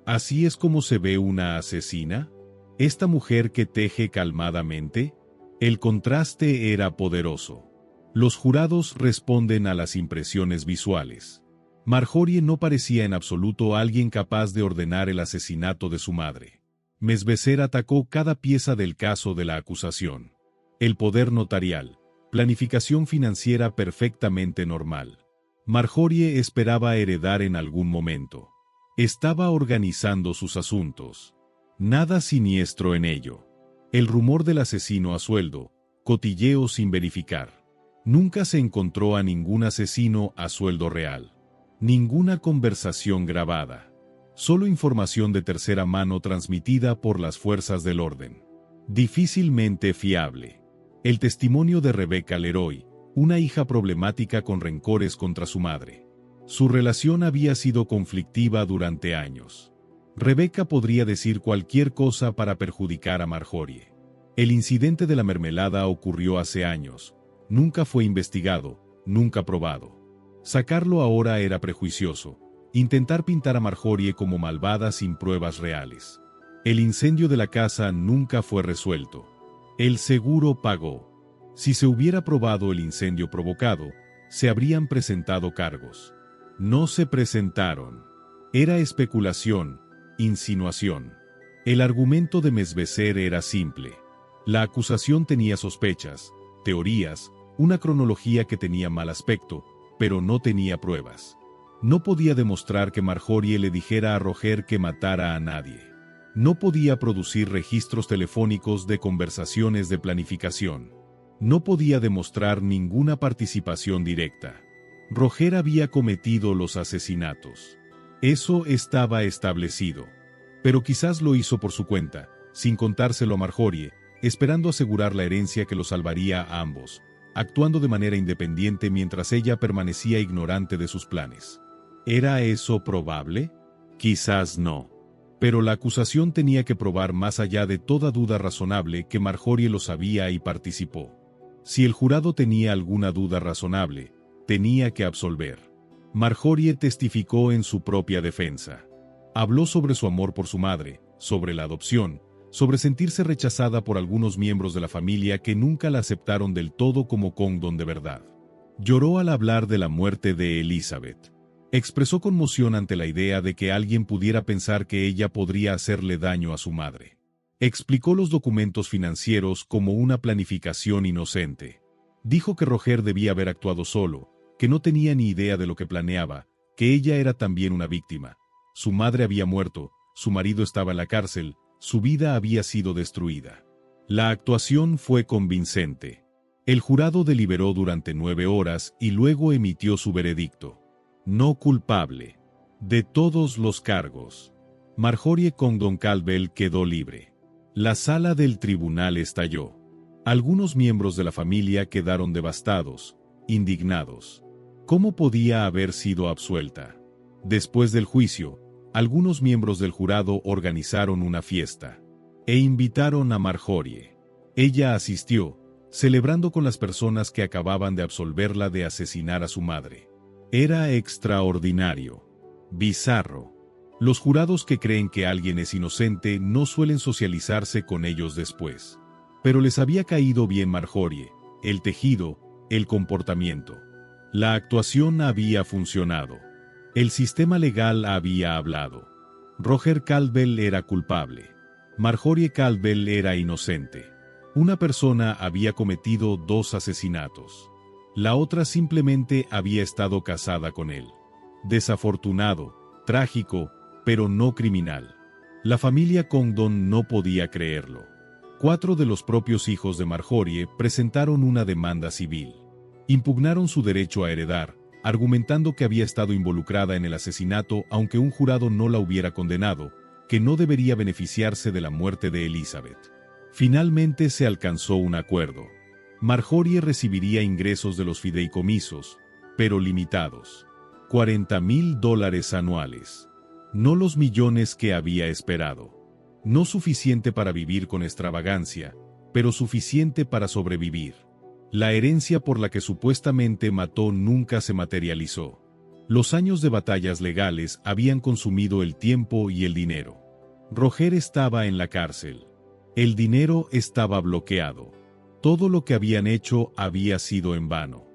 ¿Así es como se ve una asesina? ¿Esta mujer que teje calmadamente? El contraste era poderoso. Los jurados responden a las impresiones visuales. Marjorie no parecía en absoluto alguien capaz de ordenar el asesinato de su madre. Mesbesser atacó cada pieza del caso de la acusación. El poder notarial. Planificación financiera perfectamente normal. Marjorie esperaba heredar en algún momento. Estaba organizando sus asuntos. Nada siniestro en ello. El rumor del asesino a sueldo, cotilleo sin verificar. Nunca se encontró a ningún asesino a sueldo real. Ninguna conversación grabada. Solo información de tercera mano transmitida por las fuerzas del orden. Difícilmente fiable. El testimonio de Rebecca Leroy, una hija problemática con rencores contra su madre. Su relación había sido conflictiva durante años. Rebecca podría decir cualquier cosa para perjudicar a Marjorie. El incidente de la mermelada ocurrió hace años. Nunca fue investigado, nunca probado. Sacarlo ahora era prejuicioso. Intentar pintar a Marjorie como malvada sin pruebas reales. El incendio de la casa nunca fue resuelto. El seguro pagó. Si se hubiera probado el incendio provocado, se habrían presentado cargos. No se presentaron. Era especulación, insinuación. El argumento de Mesbecer era simple. La acusación tenía sospechas, teorías, una cronología que tenía mal aspecto, pero no tenía pruebas. No podía demostrar que Marjorie le dijera a Roger que matara a nadie. No podía producir registros telefónicos de conversaciones de planificación. No podía demostrar ninguna participación directa. Roger había cometido los asesinatos. Eso estaba establecido. Pero quizás lo hizo por su cuenta, sin contárselo a Marjorie, esperando asegurar la herencia que los salvaría a ambos, actuando de manera independiente mientras ella permanecía ignorante de sus planes. ¿Era eso probable? Quizás no. Pero la acusación tenía que probar más allá de toda duda razonable que Marjorie lo sabía y participó. Si el jurado tenía alguna duda razonable, tenía que absolver. Marjorie testificó en su propia defensa. Habló sobre su amor por su madre, sobre la adopción, sobre sentirse rechazada por algunos miembros de la familia que nunca la aceptaron del todo como Condon de verdad. Lloró al hablar de la muerte de Elizabeth. Expresó conmoción ante la idea de que alguien pudiera pensar que ella podría hacerle daño a su madre. Explicó los documentos financieros como una planificación inocente. Dijo que Roger debía haber actuado solo, que no tenía ni idea de lo que planeaba, que ella era también una víctima. Su madre había muerto, su marido estaba en la cárcel, su vida había sido destruida. La actuación fue convincente. El jurado deliberó durante 9 horas y luego emitió su veredicto. No culpable. De todos los cargos. Marjorie Condon Caldwell quedó libre. La sala del tribunal estalló. Algunos miembros de la familia quedaron devastados, indignados. ¿Cómo podía haber sido absuelta? Después del juicio, algunos miembros del jurado organizaron una fiesta e invitaron a Marjorie. Ella asistió, celebrando con las personas que acababan de absolverla de asesinar a su madre. Era extraordinario, bizarro. Los jurados que creen que alguien es inocente no suelen socializarse con ellos después. Pero les había caído bien Marjorie, el tejido, el comportamiento. La actuación había funcionado. El sistema legal había hablado. Roger Caldwell era culpable. Marjorie Caldwell era inocente. Una persona había cometido 2 asesinatos. La otra simplemente había estado casada con él. Desafortunado, trágico, pero no criminal. La familia Condon no podía creerlo. 4 de los propios hijos de Marjorie presentaron una demanda civil. Impugnaron su derecho a heredar, argumentando que había estado involucrada en el asesinato aunque un jurado no la hubiera condenado, que no debería beneficiarse de la muerte de Elizabeth. Finalmente se alcanzó un acuerdo. Marjorie recibiría ingresos de los fideicomisos, pero limitados. $40,000 anuales. No los millones que había esperado. No suficiente para vivir con extravagancia, pero suficiente para sobrevivir. La herencia por la que supuestamente mató nunca se materializó. Los años de batallas legales habían consumido el tiempo y el dinero. Roger estaba en la cárcel. El dinero estaba bloqueado. Todo lo que habían hecho había sido en vano.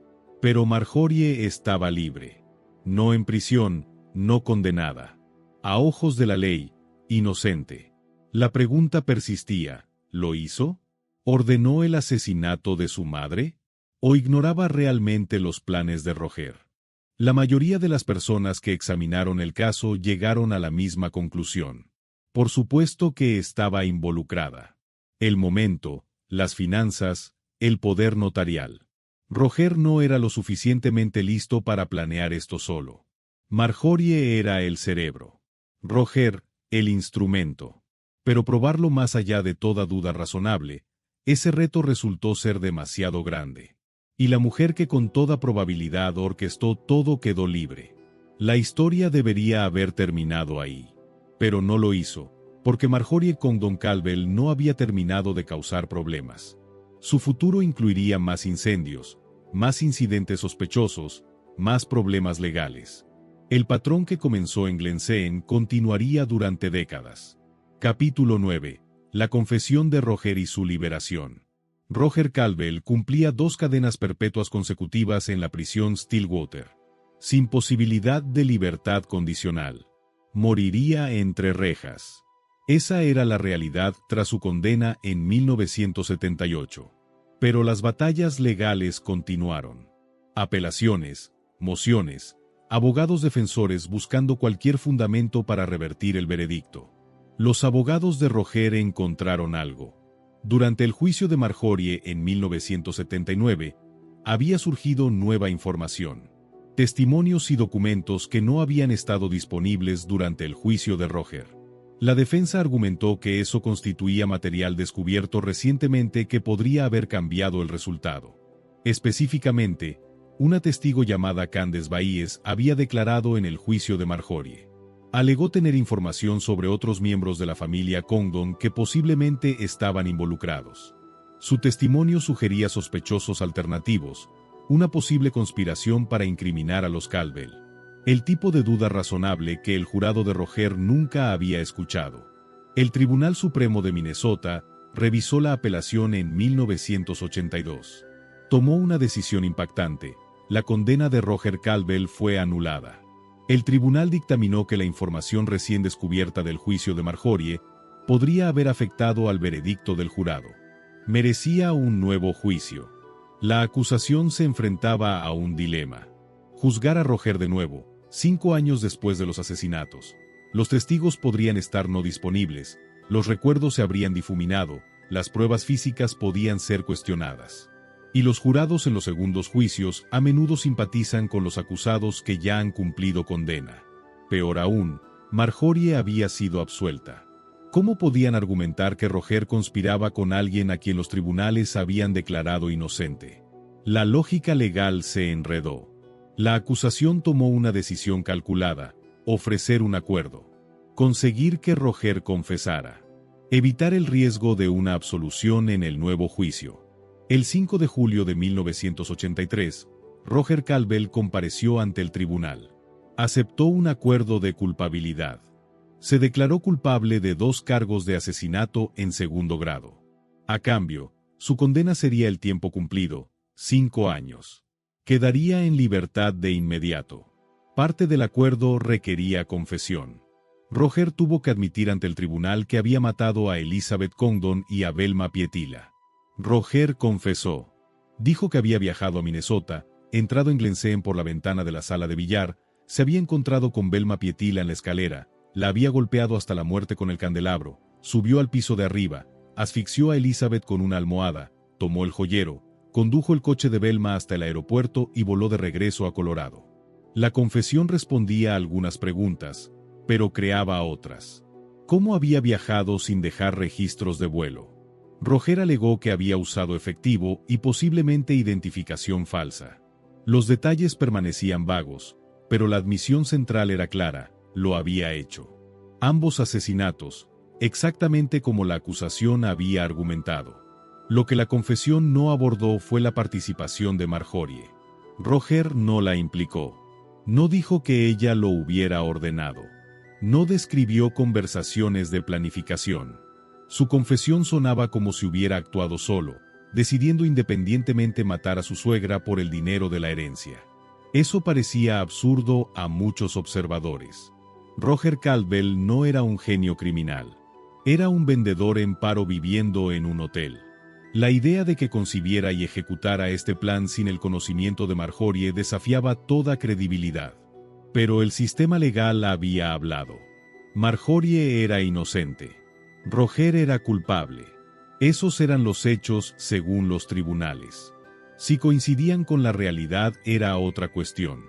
Pero Marjorie estaba libre. No en prisión, no condenada. A ojos de la ley, inocente. La pregunta persistía, ¿lo hizo? ¿Ordenó el asesinato de su madre? ¿O ignoraba realmente los planes de Roger? La mayoría de las personas que examinaron el caso llegaron a la misma conclusión. Por supuesto que estaba involucrada. El momento, las finanzas, el poder notarial. Roger no era lo suficientemente listo para planear esto solo. Marjorie era el cerebro. Roger, el instrumento. Pero probarlo más allá de toda duda razonable, ese reto resultó ser demasiado grande. Y la mujer que con toda probabilidad orquestó todo quedó libre. La historia debería haber terminado ahí. Pero no lo hizo, porque Marjorie Condon Caldwell no había terminado de causar problemas. Su futuro incluiría más incendios, más incidentes sospechosos, más problemas legales. El patrón que comenzó en Glencairn continuaría durante décadas. Capítulo 9. La confesión de Roger y su liberación. Roger Caldwell cumplía 2 cadenas perpetuas consecutivas en la prisión Stillwater, sin posibilidad de libertad condicional. Moriría entre rejas. Esa era la realidad tras su condena en 1978. Pero las batallas legales continuaron. Apelaciones, mociones, abogados defensores buscando cualquier fundamento para revertir el veredicto. Los abogados de Roger encontraron algo. Durante el juicio de Marjorie en 1979, había surgido nueva información. Testimonios y documentos que no habían estado disponibles durante el juicio de Roger. La defensa argumentó que eso constituía material descubierto recientemente que podría haber cambiado el resultado. Específicamente, una testigo llamada Candace Baez había declarado en el juicio de Marjorie. Alegó tener información sobre otros miembros de la familia Condon que posiblemente estaban involucrados. Su testimonio sugería sospechosos alternativos, una posible conspiración para incriminar a los Caldwell. El tipo de duda razonable que el jurado de Roger nunca había escuchado. El Tribunal Supremo de Minnesota revisó la apelación en 1982. Tomó una decisión impactante. La condena de Roger Caldwell fue anulada. El tribunal dictaminó que la información recién descubierta del juicio de Marjorie podría haber afectado al veredicto del jurado. Merecía un nuevo juicio. La acusación se enfrentaba a un dilema. Juzgar a Roger de nuevo, 5 años después de los asesinatos. Los testigos podrían estar no disponibles, los recuerdos se habrían difuminado, las pruebas físicas podían ser cuestionadas. Y los jurados en los segundos juicios a menudo simpatizan con los acusados que ya han cumplido condena. Peor aún, Marjorie había sido absuelta. ¿Cómo podían argumentar que Roger conspiraba con alguien a quien los tribunales habían declarado inocente? La lógica legal se enredó. La acusación tomó una decisión calculada: ofrecer un acuerdo. Conseguir que Roger confesara. Evitar el riesgo de una absolución en el nuevo juicio. El 5 de julio de 1983, Roger Caldwell compareció ante el tribunal. Aceptó un acuerdo de culpabilidad. Se declaró culpable de 2 cargos de asesinato en segundo grado. A cambio, su condena sería el tiempo cumplido, 5 años. Quedaría en libertad de inmediato. Parte del acuerdo requería confesión. Roger tuvo que admitir ante el tribunal que había matado a Elizabeth Condon y a Velma Pietila. Roger confesó. Dijo que había viajado a Minnesota, entrado en Glen por la ventana de la sala de billar, se había encontrado con Velma Pietila en la escalera, la había golpeado hasta la muerte con el candelabro, subió al piso de arriba, asfixió a Elizabeth con una almohada, tomó el joyero, condujo el coche de Velma hasta el aeropuerto y voló de regreso a Colorado. La confesión respondía a algunas preguntas, pero creaba otras. ¿Cómo había viajado sin dejar registros de vuelo? Roger alegó que había usado efectivo y posiblemente identificación falsa. Los detalles permanecían vagos, pero la admisión central era clara: lo había hecho. Ambos asesinatos, exactamente como la acusación había argumentado. Lo que la confesión no abordó fue la participación de Marjorie. Roger no la implicó. No dijo que ella lo hubiera ordenado. No describió conversaciones de planificación. Su confesión sonaba como si hubiera actuado solo, decidiendo independientemente matar a su suegra por el dinero de la herencia. Eso parecía absurdo a muchos observadores. Roger Caldwell no era un genio criminal. Era un vendedor en paro viviendo en un hotel. La idea de que concibiera y ejecutara este plan sin el conocimiento de Marjorie desafiaba toda credibilidad. Pero el sistema legal había hablado. Marjorie era inocente. Roger era culpable. Esos eran los hechos según los tribunales. Si coincidían con la realidad era otra cuestión.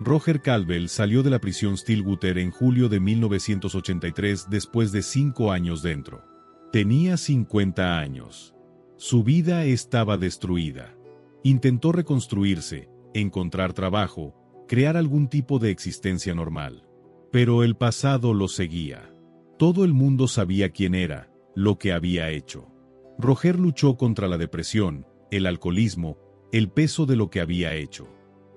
Roger Caldwell salió de la prisión Stillwater en julio de 1983 después de 5 años dentro. Tenía 50 años. Su vida estaba destruida. Intentó reconstruirse, encontrar trabajo, crear algún tipo de existencia normal. Pero el pasado lo seguía. Todo el mundo sabía quién era, lo que había hecho. Roger luchó contra la depresión, el alcoholismo, el peso de lo que había hecho.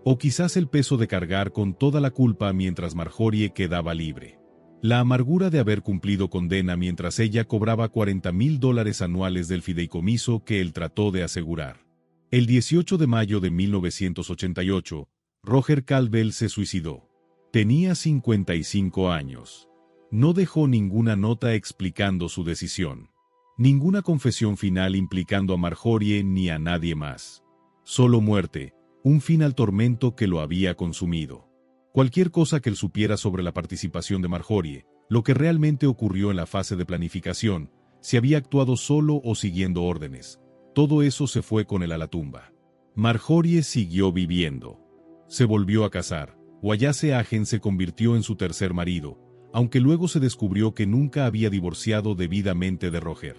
O quizás el peso de cargar con toda la culpa mientras Marjorie quedaba libre. La amargura de haber cumplido condena mientras ella cobraba $40,000 anuales del fideicomiso que él trató de asegurar. El 18 de mayo de 1988, Roger Calvel se suicidó. Tenía 55 años. No dejó ninguna nota explicando su decisión. Ninguna confesión final implicando a Marjorie ni a nadie más. Solo muerte, un fin al tormento que lo había consumido. Cualquier cosa que él supiera sobre la participación de Marjorie, lo que realmente ocurrió en la fase de planificación, si había actuado solo o siguiendo órdenes, todo eso se fue con él a la tumba. Marjorie siguió viviendo. Se volvió a casar. Wallace Agen se convirtió en su tercer marido, aunque luego se descubrió que nunca había divorciado debidamente de Roger.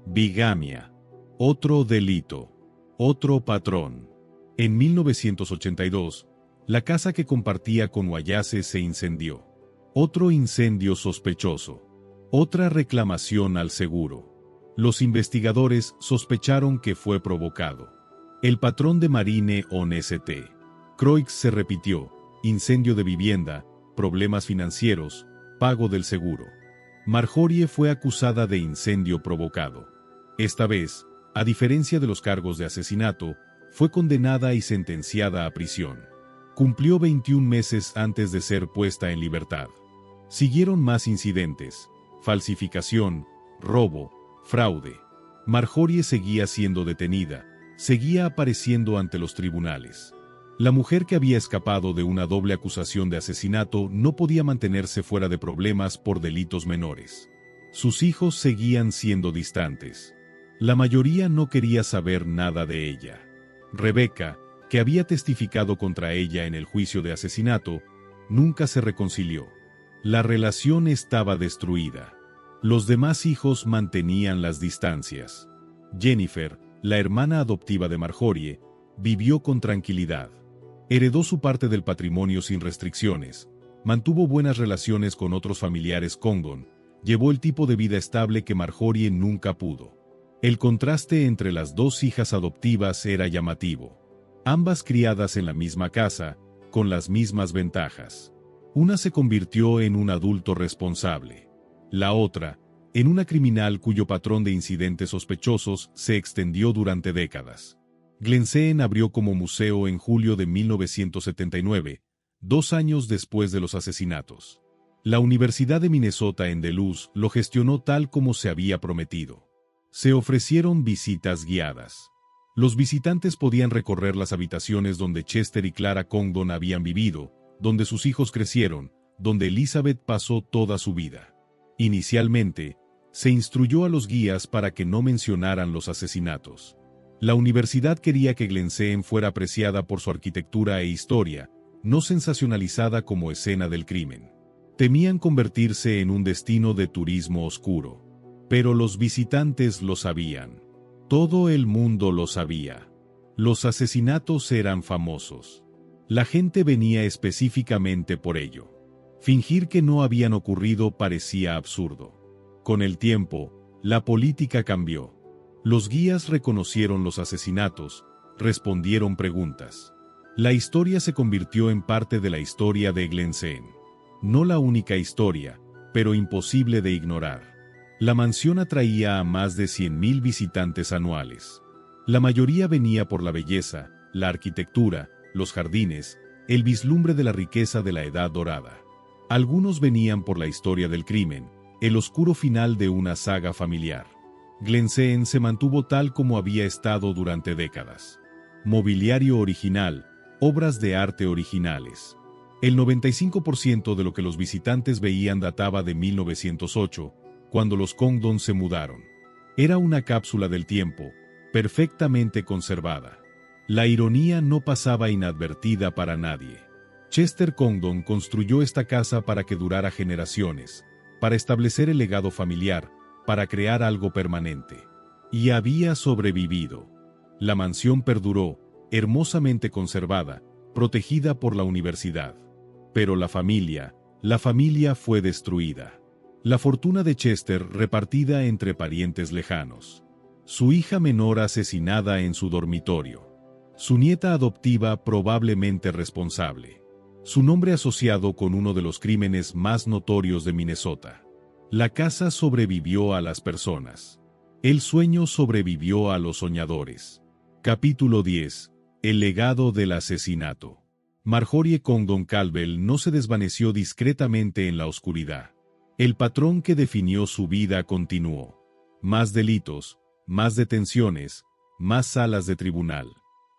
Bigamia. Otro delito. Otro patrón. En 1982, la casa que compartía con Wallace se incendió. Otro incendio sospechoso. Otra reclamación al seguro. Los investigadores sospecharon que fue provocado. El patrón de Marine on St. Croix se repitió: incendio de vivienda, problemas financieros, pago del seguro. Marjorie fue acusada de incendio provocado. Esta vez, a diferencia de los cargos de asesinato, fue condenada y sentenciada a prisión. Cumplió 21 meses antes de ser puesta en libertad. Siguieron más incidentes: falsificación, robo, fraude. Marjorie seguía siendo detenida, seguía apareciendo ante los tribunales. La mujer que había escapado de una doble acusación de asesinato no podía mantenerse fuera de problemas por delitos menores. Sus hijos seguían siendo distantes. La mayoría no quería saber nada de ella. Rebecca, que había testificado contra ella en el juicio de asesinato, nunca se reconcilió. La relación estaba destruida. Los demás hijos mantenían las distancias. Jennifer, la hermana adoptiva de Marjorie, vivió con tranquilidad. Heredó su parte del patrimonio sin restricciones, mantuvo buenas relaciones con otros familiares Condon, llevó el tipo de vida estable que Marjorie nunca pudo. El contraste entre las dos hijas adoptivas era llamativo. Ambas criadas en la misma casa, con las mismas ventajas. Una se convirtió en un adulto responsable. La otra, en una criminal cuyo patrón de incidentes sospechosos se extendió durante décadas. Glencairn abrió como museo en julio de 1979, 2 años después de los asesinatos. La Universidad de Minnesota en Duluth lo gestionó tal como se había prometido. Se ofrecieron visitas guiadas. Los visitantes podían recorrer las habitaciones donde Chester y Clara Condon habían vivido, donde sus hijos crecieron, donde Elizabeth pasó toda su vida. Inicialmente, se instruyó a los guías para que no mencionaran los asesinatos. La universidad quería que Glencairn fuera apreciada por su arquitectura e historia, no sensacionalizada como escena del crimen. Temían convertirse en un destino de turismo oscuro. Pero los visitantes lo sabían. Todo el mundo lo sabía. Los asesinatos eran famosos. La gente venía específicamente por ello. Fingir que no habían ocurrido parecía absurdo. Con el tiempo, la política cambió. Los guías reconocieron los asesinatos, respondieron preguntas. La historia se convirtió en parte de la historia de Glencairn. No la única historia, pero imposible de ignorar. La mansión atraía a más de 100,000 visitantes anuales. La mayoría venía por la belleza, la arquitectura, los jardines, el vislumbre de la riqueza de la Edad Dorada. Algunos venían por la historia del crimen, el oscuro final de una saga familiar. Glencairn se mantuvo tal como había estado durante décadas. Mobiliario original, obras de arte originales. El 95% de lo que los visitantes veían databa de 1908, cuando los Condon se mudaron. Era una cápsula del tiempo, perfectamente conservada. La ironía no pasaba inadvertida para nadie. Chester Condon construyó esta casa para que durara generaciones, para establecer el legado familiar, para crear algo permanente. Y había sobrevivido. La mansión perduró, hermosamente conservada, protegida por la universidad. Pero la familia fue destruida. La fortuna de Chester repartida entre parientes lejanos. Su hija menor asesinada en su dormitorio. Su nieta adoptiva probablemente responsable. su nombre asociado con uno de los crímenes más notorios de Minnesota. La casa sobrevivió a las personas. El sueño sobrevivió a los soñadores. Capítulo 10. El legado del asesinato. Marjorie Congdon Calvel no se desvaneció discretamente en la oscuridad. El patrón que definió su vida continuó. Más delitos, más detenciones, más salas de tribunal.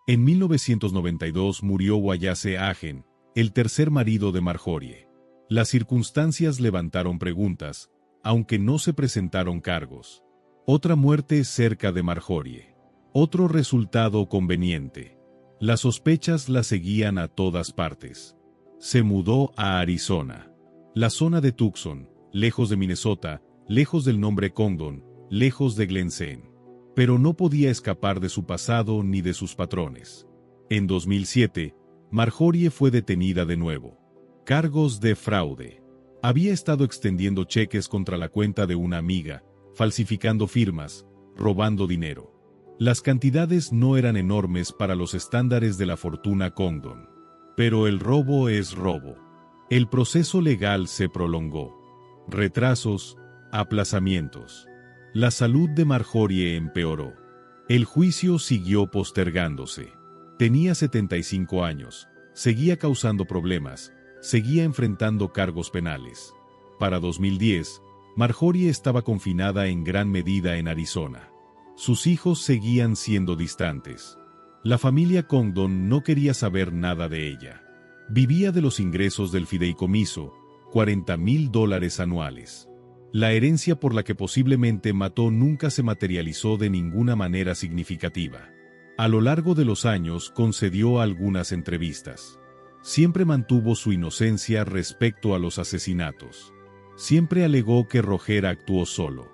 En 1992 murió Wallace Agen, el tercer marido de Marjorie. Las circunstancias levantaron preguntas, aunque no se presentaron cargos. Otra muerte cerca de Marjorie. Otro resultado conveniente. Las sospechas la seguían a todas partes. Se mudó a Arizona. La zona de Tucson, lejos de Minnesota, lejos del nombre Congdon, lejos de Glensen. Pero no podía escapar de su pasado ni de sus patrones. En 2007, Marjorie fue detenida de nuevo. Cargos de fraude. Había estado extendiendo cheques contra la cuenta de una amiga, falsificando firmas, robando dinero. Las cantidades no eran enormes para los estándares de la fortuna Congdon. Pero el robo es robo. El proceso legal se prolongó. Retrasos, aplazamientos. La salud de Marjorie empeoró. El juicio siguió postergándose. Tenía 75 años, seguía causando problemas, seguía enfrentando cargos penales. Para 2010, Marjorie estaba confinada en gran medida en Arizona. Sus hijos seguían siendo distantes. La familia Congdon no quería saber nada de ella. Vivía de los ingresos del fideicomiso, $40,000 anuales. La herencia por la que posiblemente mató nunca se materializó de ninguna manera significativa. A lo largo de los años concedió algunas entrevistas. Siempre mantuvo su inocencia respecto a los asesinatos. Siempre alegó que Roger actuó solo.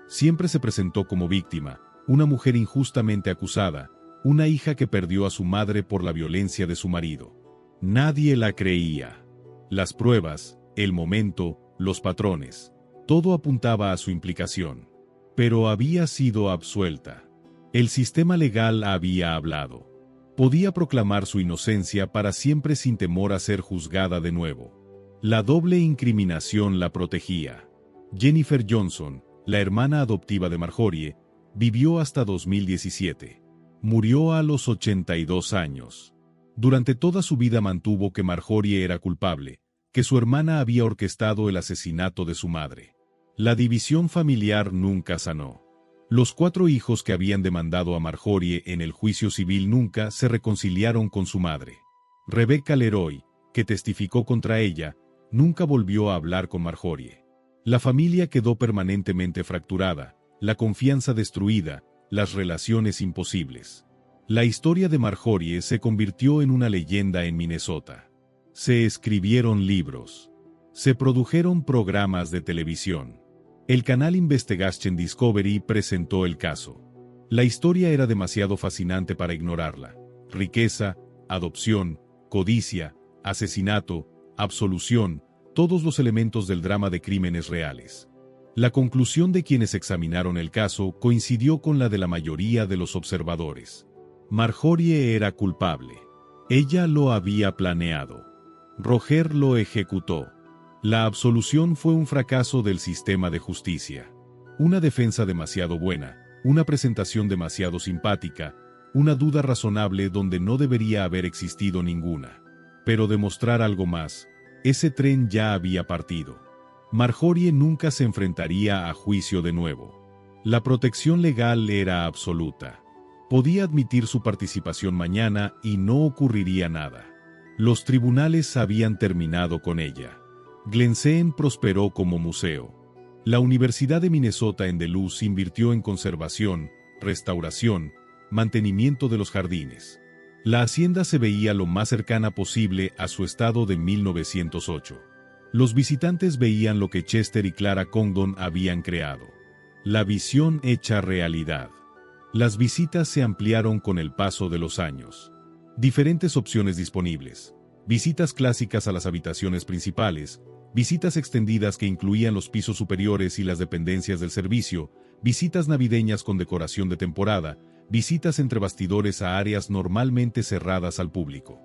Siempre se presentó como víctima, una mujer injustamente acusada, una hija que perdió a su madre por la violencia de su marido. Nadie la creía. Las pruebas, el momento, los patrones, todo apuntaba a su implicación. Pero había sido absuelta. El sistema legal había hablado. Podía proclamar su inocencia para siempre sin temor a ser juzgada de nuevo. La doble incriminación la protegía. Jennifer Johnson, la hermana adoptiva de Marjorie, vivió hasta 2017. Murió a los 82 años. Durante toda su vida mantuvo que Marjorie era culpable, que su hermana había orquestado el asesinato de su madre. La división familiar nunca sanó. Los 4 hijos que habían demandado a Marjorie en el juicio civil nunca se reconciliaron con su madre. Rebecca Leroy, que testificó contra ella, nunca volvió a hablar con Marjorie. La familia quedó permanentemente fracturada, la confianza destruida, las relaciones imposibles. La historia de Marjorie se convirtió en una leyenda en Minnesota. Se escribieron libros. Se produjeron programas de televisión. El canal Investigation Discovery presentó el caso. La historia era demasiado fascinante para ignorarla. Riqueza, adopción, codicia, asesinato, absolución, todos los elementos del drama de crímenes reales. La conclusión de quienes examinaron el caso coincidió con la de la mayoría de los observadores. Marjorie era culpable. Ella lo había planeado. Roger lo ejecutó. La absolución fue un fracaso del sistema de justicia. Una defensa demasiado buena, una presentación demasiado simpática, una duda razonable donde no debería haber existido ninguna. Pero demostrar algo más, ese tren ya había partido. Marjorie nunca se enfrentaría a juicio de nuevo. La protección legal era absoluta. Podía admitir su participación mañana y no ocurriría nada. Los tribunales habían terminado con ella. Glensen prosperó como museo. La Universidad de Minnesota en Duluth invirtió en conservación, restauración, mantenimiento de los jardines. La hacienda se veía lo más cercana posible a su estado de 1908. Los visitantes veían lo que Chester y Clara Congdon habían creado. La visión hecha realidad. Las visitas se ampliaron con el paso de los años. Diferentes opciones disponibles. Visitas clásicas a las habitaciones principales, visitas extendidas que incluían los pisos superiores y las dependencias del servicio, visitas navideñas con decoración de temporada, visitas entre bastidores a áreas normalmente cerradas al público.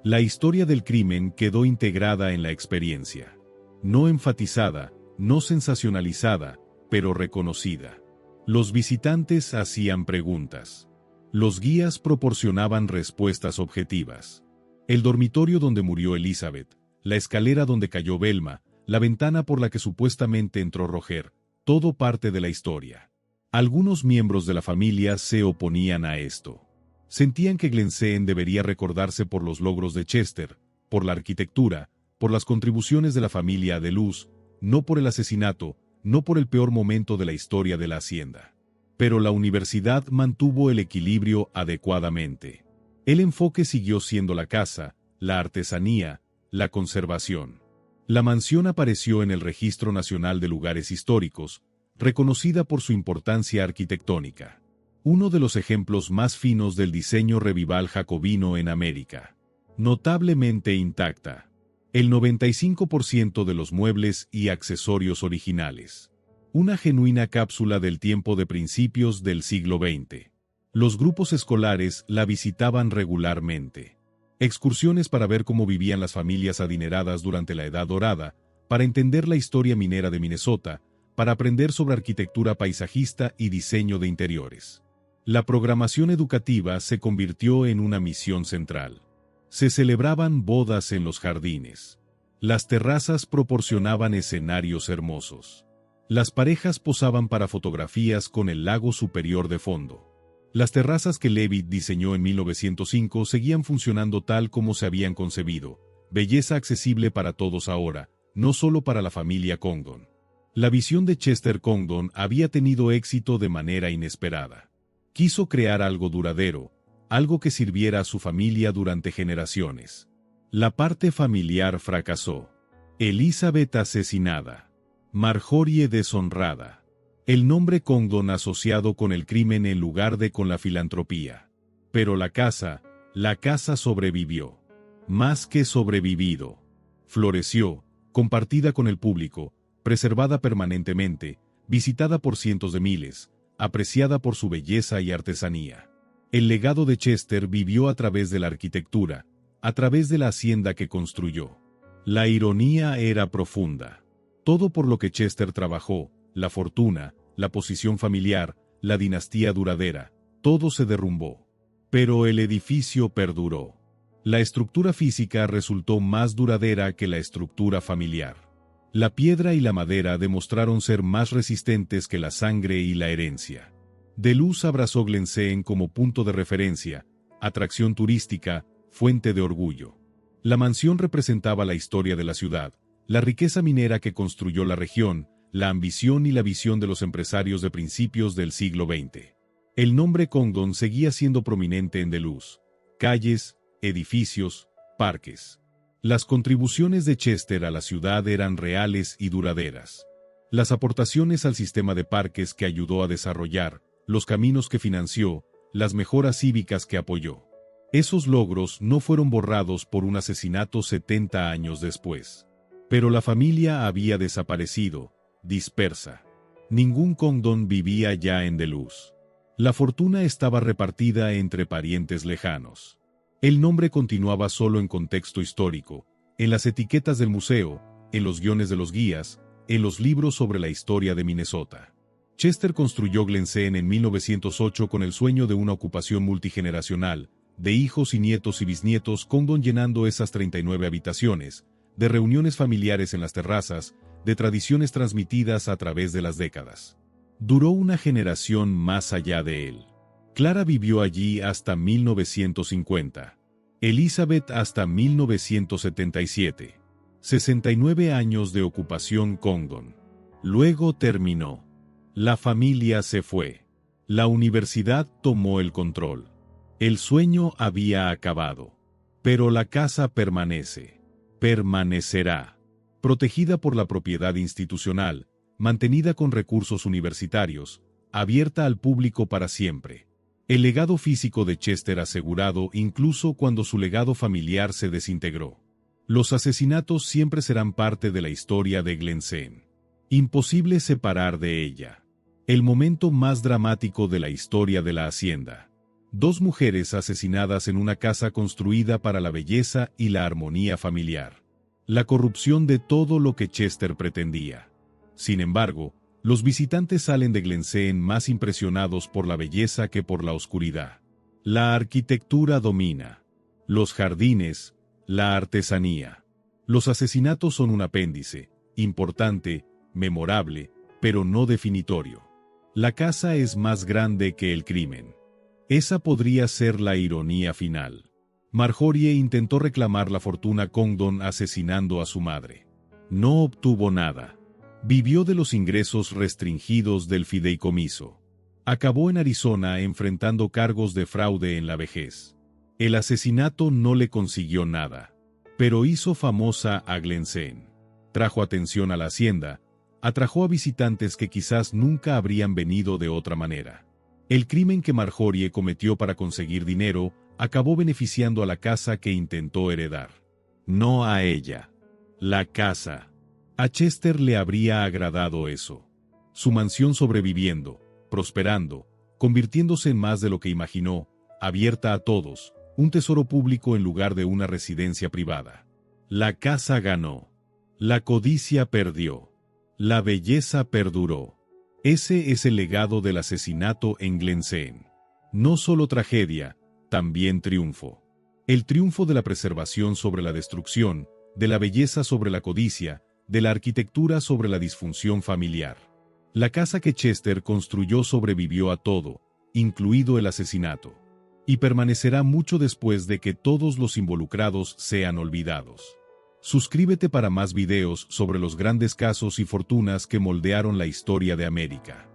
La historia del crimen quedó integrada en la experiencia. No enfatizada, no sensacionalizada, pero reconocida. Los visitantes hacían preguntas. Los guías proporcionaban respuestas objetivas. El dormitorio donde murió Elizabeth, la escalera donde cayó Velma, la ventana por la que supuestamente entró Roger, todo parte de la historia. Algunos miembros de la familia se oponían a esto. Sentían que Glencairn debería recordarse por los logros de Chester, por la arquitectura, por las contribuciones de la familia de Luz, no por el asesinato, no por el peor momento de la historia de la hacienda. Pero la universidad mantuvo el equilibrio adecuadamente. El enfoque siguió siendo la casa, la artesanía, la conservación. La mansión apareció en el Registro Nacional de Lugares Históricos, reconocida por su importancia arquitectónica. Uno de los ejemplos más finos del diseño revival jacobino en América. Notablemente intacta. El 95% de los muebles y accesorios originales. Una genuina cápsula del tiempo de principios del siglo XX. Los grupos escolares la visitaban regularmente. Excursiones para ver cómo vivían las familias adineradas durante la Edad Dorada, para entender la historia minera de Minnesota, para aprender sobre arquitectura paisajista y diseño de interiores. La programación educativa se convirtió en una misión central. Se celebraban bodas en los jardines. Las terrazas proporcionaban escenarios hermosos. Las parejas posaban para fotografías con el lago superior de fondo. Las terrazas que Levitt diseñó en 1905 seguían funcionando tal como se habían concebido, belleza accesible para todos ahora, no solo para la familia Congdon. La visión de Chester Congdon había tenido éxito de manera inesperada. Quiso crear algo duradero, algo que sirviera a su familia durante generaciones. La parte familiar fracasó. Elizabeth asesinada. Marjorie deshonrada. El nombre Congdon asociado con el crimen en lugar de con la filantropía. Pero la casa sobrevivió. Más que sobrevivido. Floreció, compartida con el público, preservada permanentemente, visitada por cientos de miles, apreciada por su belleza y artesanía. El legado de Chester vivió a través de la arquitectura, a través de la hacienda que construyó. La ironía era profunda. Todo por lo que Chester trabajó, la fortuna, la posición familiar, la dinastía duradera, todo se derrumbó. Pero el edificio perduró. La estructura física resultó más duradera que la estructura familiar. La piedra y la madera demostraron ser más resistentes que la sangre y la herencia. DeLuz abrazó Glencairn como punto de referencia, atracción turística, fuente de orgullo. La mansión representaba la historia de la ciudad, la riqueza minera que construyó la región, la ambición y la visión de los empresarios de principios del siglo XX. El nombre Congdon seguía siendo prominente en DeLuz. Calles, edificios, parques. Las contribuciones de Chester a la ciudad eran reales y duraderas. Las aportaciones al sistema de parques que ayudó a desarrollar, los caminos que financió, las mejoras cívicas que apoyó. Esos logros no fueron borrados por un asesinato 70 años después. Pero la familia había desaparecido, dispersa. Ningún Congdon vivía ya en DeLuz. La fortuna estaba repartida entre parientes lejanos. El nombre continuaba solo en contexto histórico, en las etiquetas del museo, en los guiones de los guías, en los libros sobre la historia de Minnesota. Chester construyó Glencairn en 1908 con el sueño de una ocupación multigeneracional, de hijos y nietos y bisnietos Congdon llenando esas 39 habitaciones, de reuniones familiares en las terrazas, de tradiciones transmitidas a través de las décadas. Duró una generación más allá de él. Clara vivió allí hasta 1950. Elizabeth hasta 1977. 69 años de ocupación Congdon. Luego terminó. La familia se fue. La universidad tomó el control. El sueño había acabado. Pero la casa permanece. Permanecerá. Protegida por la propiedad institucional, mantenida con recursos universitarios, abierta al público para siempre. El legado físico de Chester asegurado incluso cuando su legado familiar se desintegró. Los asesinatos siempre serán parte de la historia de Glencairn. Imposible separar de ella. El momento más dramático de la historia de la hacienda. 2 mujeres asesinadas en una casa construida para la belleza y la armonía familiar. La corrupción de todo lo que Chester pretendía. Sin embargo, los visitantes salen de Glencairn más impresionados por la belleza que por la oscuridad. La arquitectura domina. Los jardines, la artesanía. Los asesinatos son un apéndice, importante, memorable, pero no definitorio. La casa es más grande que el crimen. Esa podría ser la ironía final. Marjorie intentó reclamar la fortuna Condon asesinando a su madre. No obtuvo nada. Vivió de los ingresos restringidos del fideicomiso. Acabó en Arizona enfrentando cargos de fraude en la vejez. El asesinato no le consiguió nada, pero hizo famosa a Glencairn. Trajo atención a la hacienda, atrajo a visitantes que quizás nunca habrían venido de otra manera. El crimen que Marjorie cometió para conseguir dinero acabó beneficiando a la casa que intentó heredar. No a ella. La casa. A Chester le habría agradado eso. Su mansión sobreviviendo, prosperando, convirtiéndose en más de lo que imaginó, abierta a todos, un tesoro público en lugar de una residencia privada. La casa ganó. La codicia perdió. La belleza perduró. Ese es el legado del asesinato en Glencairn. No solo tragedia, también triunfo. El triunfo de la preservación sobre la destrucción, de la belleza sobre la codicia, de la arquitectura sobre la disfunción familiar. La casa que Chester construyó sobrevivió a todo, incluido el asesinato. Y permanecerá mucho después de que todos los involucrados sean olvidados. Suscríbete para más videos sobre los grandes casos y fortunas que moldearon la historia de América.